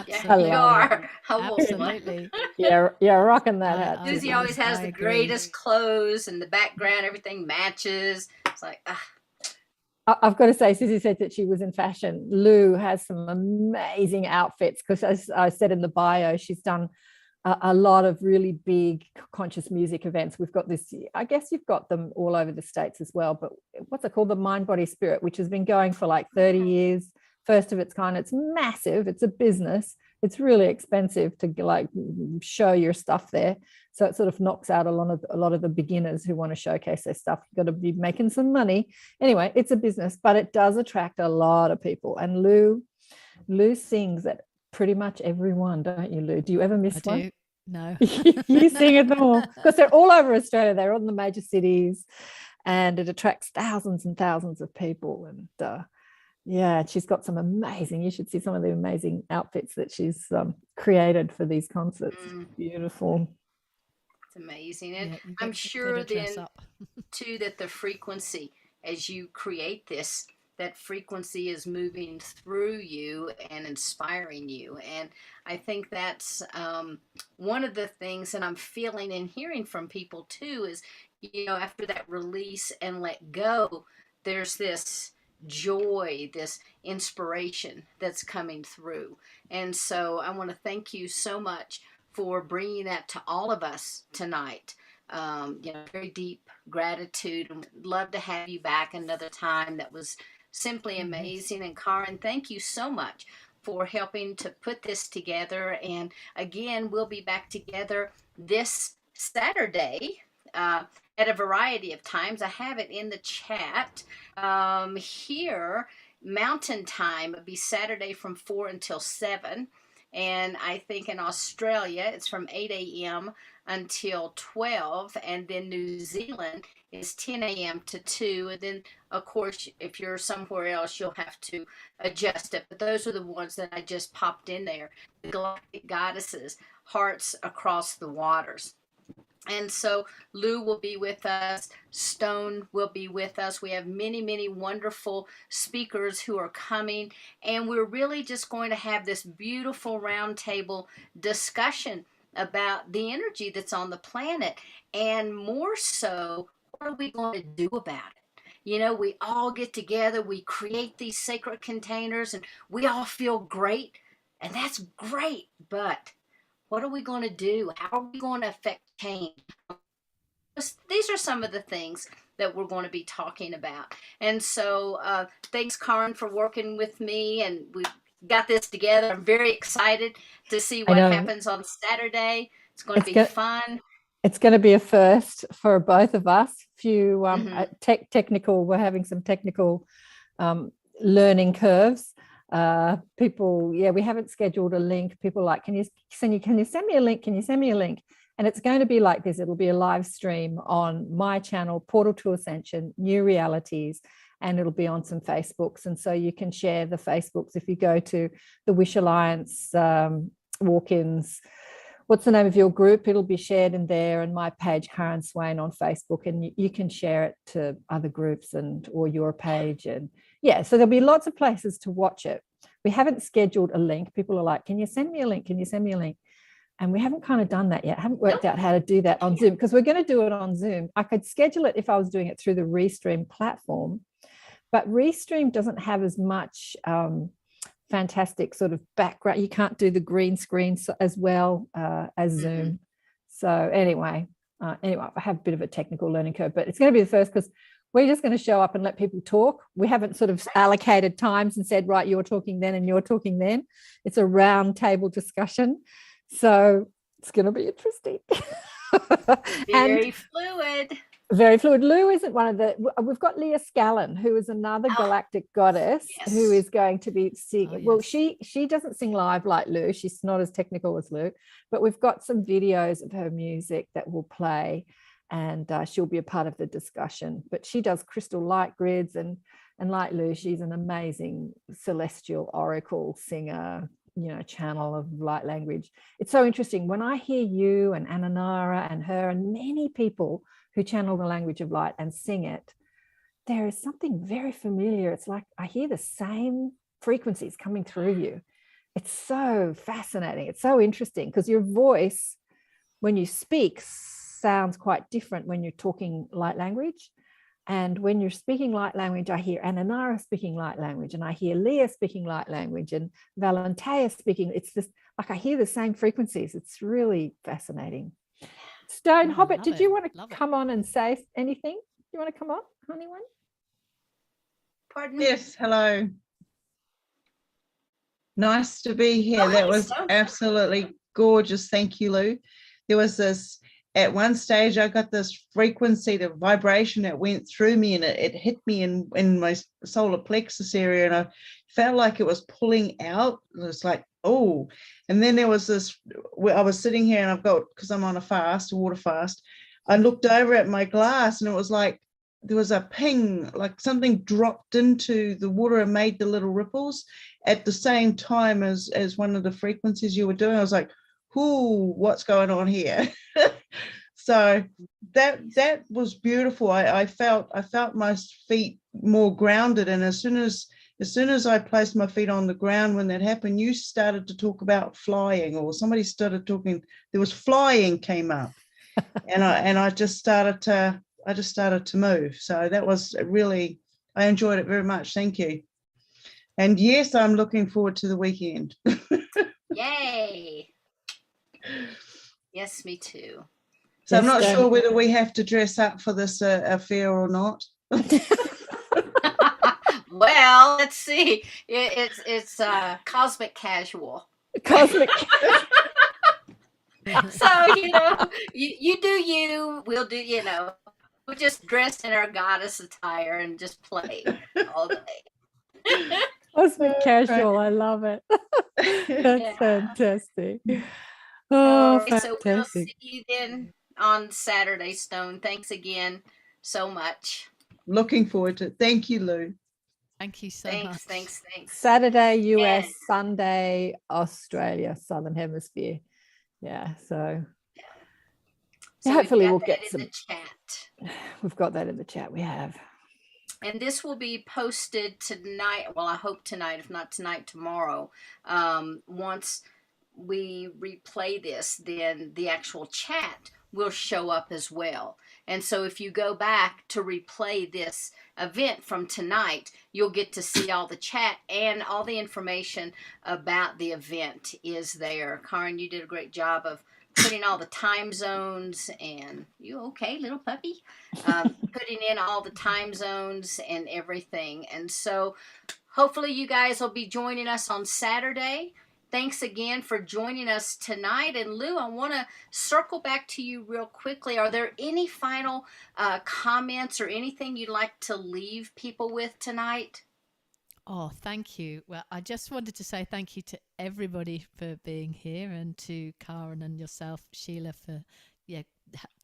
Yeah, you are. Absolutely. Yeah, rocking that hat. Susie always has the greatest clothes, and the background, everything matches. It's like, I've got to say, Susie said that she was in fashion. Lou has some amazing outfits because, as I said in the bio, she's done a lot of really big conscious music events. We've got this, I guess you've got them all over the States as well, but what's it called? The Mind, Body, Spirit, which has been going for like 30 years. First of its kind. It's massive. It's a business. It's really expensive to like show your stuff there. So it sort of knocks out a lot of the beginners who want to showcase their stuff. You've got to be making some money. Anyway, it's a business, but it does attract a lot of people. And Lou sings at pretty much every one, don't you, Lou? Do you ever miss one? Do. No. You sing at them all because they're all over Australia. They're on the major cities, and it attracts thousands and thousands of people. And yeah, she's got some amazing, you should see some of the amazing outfits that she's created for these concerts. Beautiful. It's amazing. And I'm sure then too that the frequency, as you create this, that frequency is moving through you and inspiring you. And I think that's one of the things that I'm feeling and hearing from people too is, you know, after that release and let go, there's this joy, this inspiration that's coming through. And so I want to thank you so much for bringing that to all of us tonight. You know, very deep gratitude, and love to have you back another time. That was simply amazing. And Karen, thank you so much for helping to put this together. And again, we'll be back together this Saturday at a variety of times. I have it in the chat here. Mountain time would be Saturday from 4 until 7. And I think in Australia, it's from 8 a.m. until 12. And then New Zealand is 10 a.m. to 2. And then, of course, if you're somewhere else, you'll have to adjust it. But those are the ones that I just popped in there. The Galactic Goddesses, Hearts Across the Waters. And so Lou will be with us. Stone will be with us. We have many, many wonderful speakers who are coming. And we're really just going to have this beautiful roundtable discussion about the energy that's on the planet. And more so, what are we going to do about it? You know, we all get together, we create these sacred containers, and we all feel great. And that's great. But what are we going to do? How are we going to affect change? these are some of the things that we're going to be talking about. And so thanks, Karen, for working with me, and we got this together. I'm very excited to see what happens on Saturday. It's going to be fun. It's going to be a first for both of us. Few technical, we're having some technical learning curves. People, we haven't scheduled a link. People are like, can you send me a link? Can you send me a link? And it's going to be like this. It'll be a live stream on my channel, Portal to Ascension, New Realities, and it'll be on some Facebooks. And so you can share the Facebooks. If you go to the Wish Alliance walk-ins, what's the name of your group? It'll be shared in there, and my page, Karen Swain, on Facebook, and you can share it to other groups or your page. And so there'll be lots of places to watch it. We haven't scheduled a link. People are like, can you send me a link? Can you send me a link? And we haven't kind of done that yet. I haven't worked out how to do that on Zoom, because we're going to do it on Zoom. I could schedule it if I was doing it through the Restream platform, but Restream doesn't have as much fantastic sort of background. You can't do the green screen as well as Zoom. So anyway, I have a bit of a technical learning curve, but it's going to be the first, because we're just going to show up and let people talk. We haven't sort of allocated times and said, right, you're talking then and you're talking then. It's a round table discussion. So it's going to be interesting. Very fluid. Very fluid. Lou isn't one of the, we've got Leah Scallon, who is another galactic goddess who is going to be singing. Well, she doesn't sing live like Lou. She's not as technical as Lou, but we've got some videos of her music that will play, and she'll be a part of the discussion. But she does crystal light grids, and like Lou, she's an amazing celestial oracle singer, channel of light language. It's so interesting when I hear you and Ananara and her and many people who channel the language of light and sing it, there is something very familiar. It's like I hear the same frequencies coming through you. It's so fascinating. It's so interesting, because your voice, when you speak, sounds quite different when you're talking light language. And when you're speaking light language, I hear Ananara speaking light language, and I hear Leah speaking light language, and Valentea speaking. It's just like I hear the same frequencies. It's really fascinating. Stone Hobbit, did you want to come on and say anything? You want to come on, anyone? Pardon? Yes, hello. Nice to be here. That was absolutely gorgeous. Thank you, Lou. There was this, at one stage, I got this frequency, the vibration that went through me, and it hit me in my solar plexus area, and I felt like it was pulling out. It was like, oh. And then there was this, where I was sitting here, and I've got, because I'm on a water fast, I looked over at my glass, and it was like there was a ping, like something dropped into the water and made the little ripples at the same time as one of the frequencies you were doing. I was like, ooh, what's going on here? So that was beautiful. I felt my feet more grounded, and as soon as I placed my feet on the ground, when that happened, you started to talk about flying, or somebody started talking. There was flying came up, and I just started to move. So that was really, I enjoyed it very much. Thank you. And yes, I'm looking forward to the weekend. Yay. Yes, me too. So I'm not sure whether we have to dress up for this affair or not. Well, let's see. It's cosmic casual. Cosmic. So, you do you, we'll do, we'll just dress in our goddess attire and just play all day. Cosmic casual. I love it. That's fantastic. Oh, right, fantastic. So we'll see you then on Saturday, Stone. Thanks again so much. Looking forward to it. Thank you, Lou. Thank you so much. Thanks. Saturday, US, Sunday, Australia, Southern Hemisphere. Yeah, so hopefully we'll get some. The chat. We've got that in the chat. We have. And this will be posted tonight. Well, I hope tonight, if not tonight, tomorrow. Once we replay this, then the actual chat will show up as well. And so if you go back to replay this event from tonight, you'll get to see all the chat, and all the information about the event is there. Karen, you did a great job of putting all the time zones, and you okay, little puppy? Putting in all the time zones and everything. And so hopefully you guys will be joining us on Saturday. Thanks again for joining us tonight. And Lou, I want to circle back to you real quickly. Are there any final comments or anything you'd like to leave people with tonight? Oh, thank you. Well, I just wanted to say thank you to everybody for being here, and to Karen and yourself, Sheila, for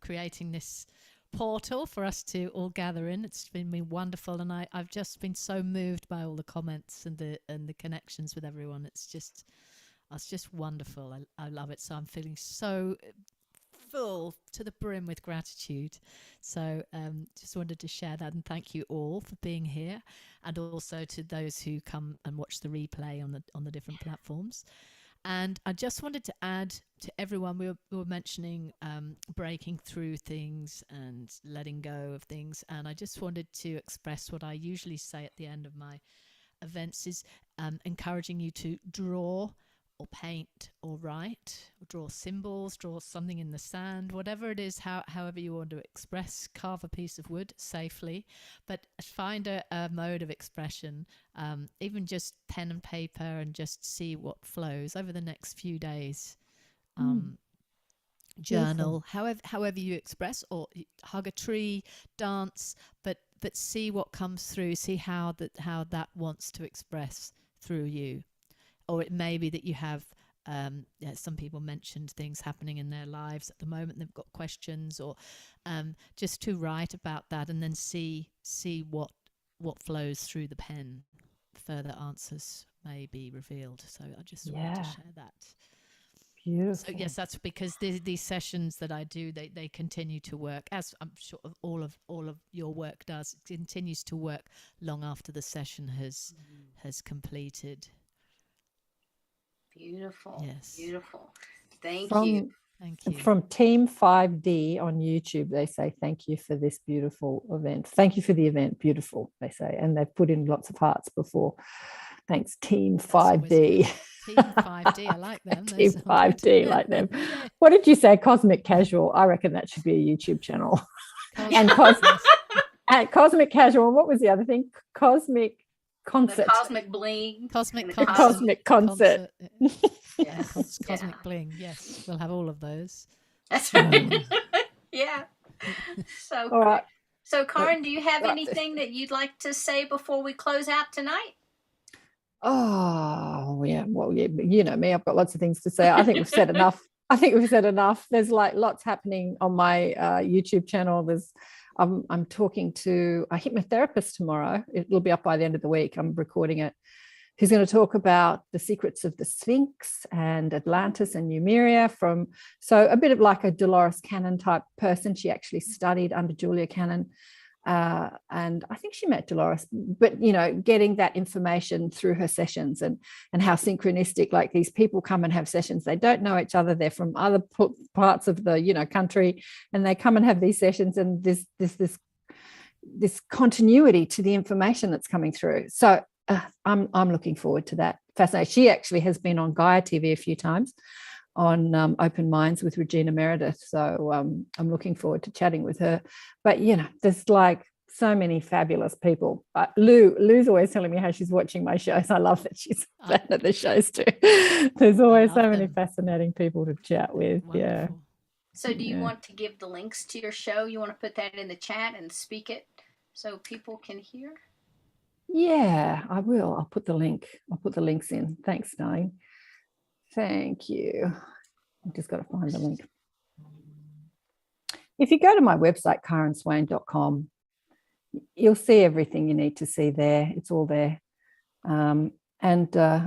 creating this portal for us to all gather in. It's been wonderful, and I've just been so moved by all the comments and the connections with everyone. It's just wonderful. I love it. So I'm feeling so full to the brim with gratitude. So just wanted to share that, and thank you all for being here, and also to those who come and watch the replay on the different platforms. And I just wanted to add to everyone, we were mentioning breaking through things and letting go of things, and I just wanted to express what I usually say at the end of my events is encouraging you to draw or paint or write, or draw symbols, draw something in the sand, whatever it is, however you want to express, carve a piece of wood safely, but find a mode of expression, even just pen and paper, and just see what flows over the next few days. Journal, however you express, or hug a tree, dance, but see what comes through, see how that wants to express through you. Or it may be that you have, some people mentioned things happening in their lives at the moment. They've got questions, or just to write about that, and then see what flows through the pen. Further answers may be revealed. So I just wanted to share that. Beautiful. So yes, that's because these sessions that I do, they continue to work, as I'm sure all of your work does. It continues to work long after the session has completed. Beautiful. Yes. Beautiful. Thank you. Thank you. From Team 5D on YouTube, they say, thank you for this beautiful event. Thank you for the event. Beautiful, they say. And they've put in lots of hearts before. Thanks, Team 5D. Team 5D, I like them. Team 5D, like them. What did you say? Cosmic Casual. I reckon that should be a YouTube channel. And Cosmic Casual. And what was the other thing? Cosmic Concert. The Cosmic Bling. Cosmic Concert. Yes. Cosmic Bling. Yes, we'll have all of those. That's right. Yeah. So, all right. So, Karen, do you have anything that you'd like to say before we close out tonight? Oh, yeah. Well, yeah, you know me. I've got lots of things to say. I think we've said enough. There's like lots happening on my YouTube channel. I'm talking to a hypnotherapist tomorrow. It'll be up by the end of the week. I'm recording it. He's going to talk about the secrets of the Sphinx and Atlantis and Numeria, so a bit of like a Dolores Cannon type person. She actually studied under Julia Cannon. And I think she met Dolores, but getting that information through her sessions, and how synchronistic, like these people come and have sessions. They don't know each other. They're from other parts of the country, and they come and have these sessions, and this continuity to the information that's coming through. So I'm looking forward to that. Fascinating. She actually has been on Gaia TV a few times on Open Minds with Regina Meredith. So I'm looking forward to chatting with her. But, there's like so many fabulous people. Lou's always telling me how she's watching my shows. I love that she's a fan of the shows too. There's always so many fascinating people to chat with. Wonderful. Yeah. So do you want to give the links to your show? You want to put that in the chat and speak it so people can hear? Yeah, I will. I'll put the links in. Thanks, darling. Thank you. I've just got to find the link. If you go to my website, karenswain.com, you'll see everything you need to see there. It's all there. And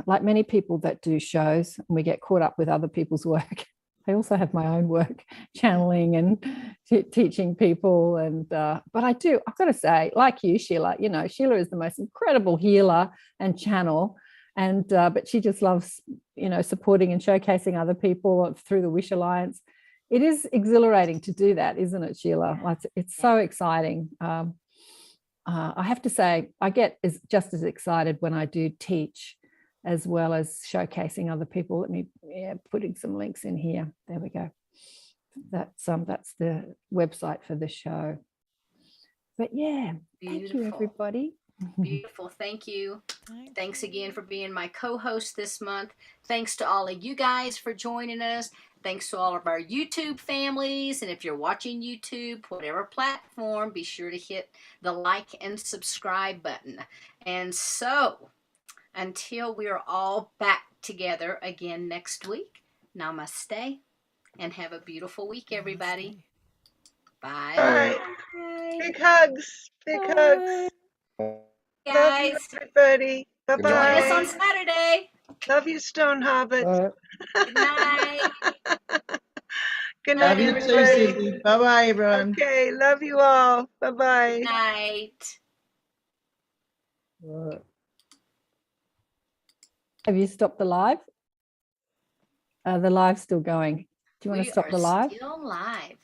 like many people that do shows, and we get caught up with other people's work, I also have my own work, channeling and teaching people. And but I've got to say, like you, Sheila, Sheila is the most incredible healer and channel. And but she just loves supporting and showcasing other people through the Wish Alliance. It is exhilarating to do that, isn't it, Sheila? It's so exciting. I have to say, I get just as excited when I do teach, as well as showcasing other people. Let me putting some links in here. There we go. that's the website for the show. But yeah, thank you, Beautiful. everybody. Beautiful. Thank you. Thanks again for being my co-host this month. Thanks to all of you guys for joining us. Thanks to all of our YouTube families. And if you're watching YouTube, whatever platform, be sure to hit the like and subscribe button. And so, until we're all back together again next week, namaste and have a beautiful week, everybody. Bye. Bye. Bye. Big hugs. Big hugs. Love you, Guys, everybody. Bye join us on bye. Saturday. Love you, Stone Hobbits. Good night. Good Love night, you too, everybody. Susie. Bye bye, everyone. Okay, love you all. Bye bye. Good night. Have you stopped the live? The live's still going. Do you want We to stop are the live? still live.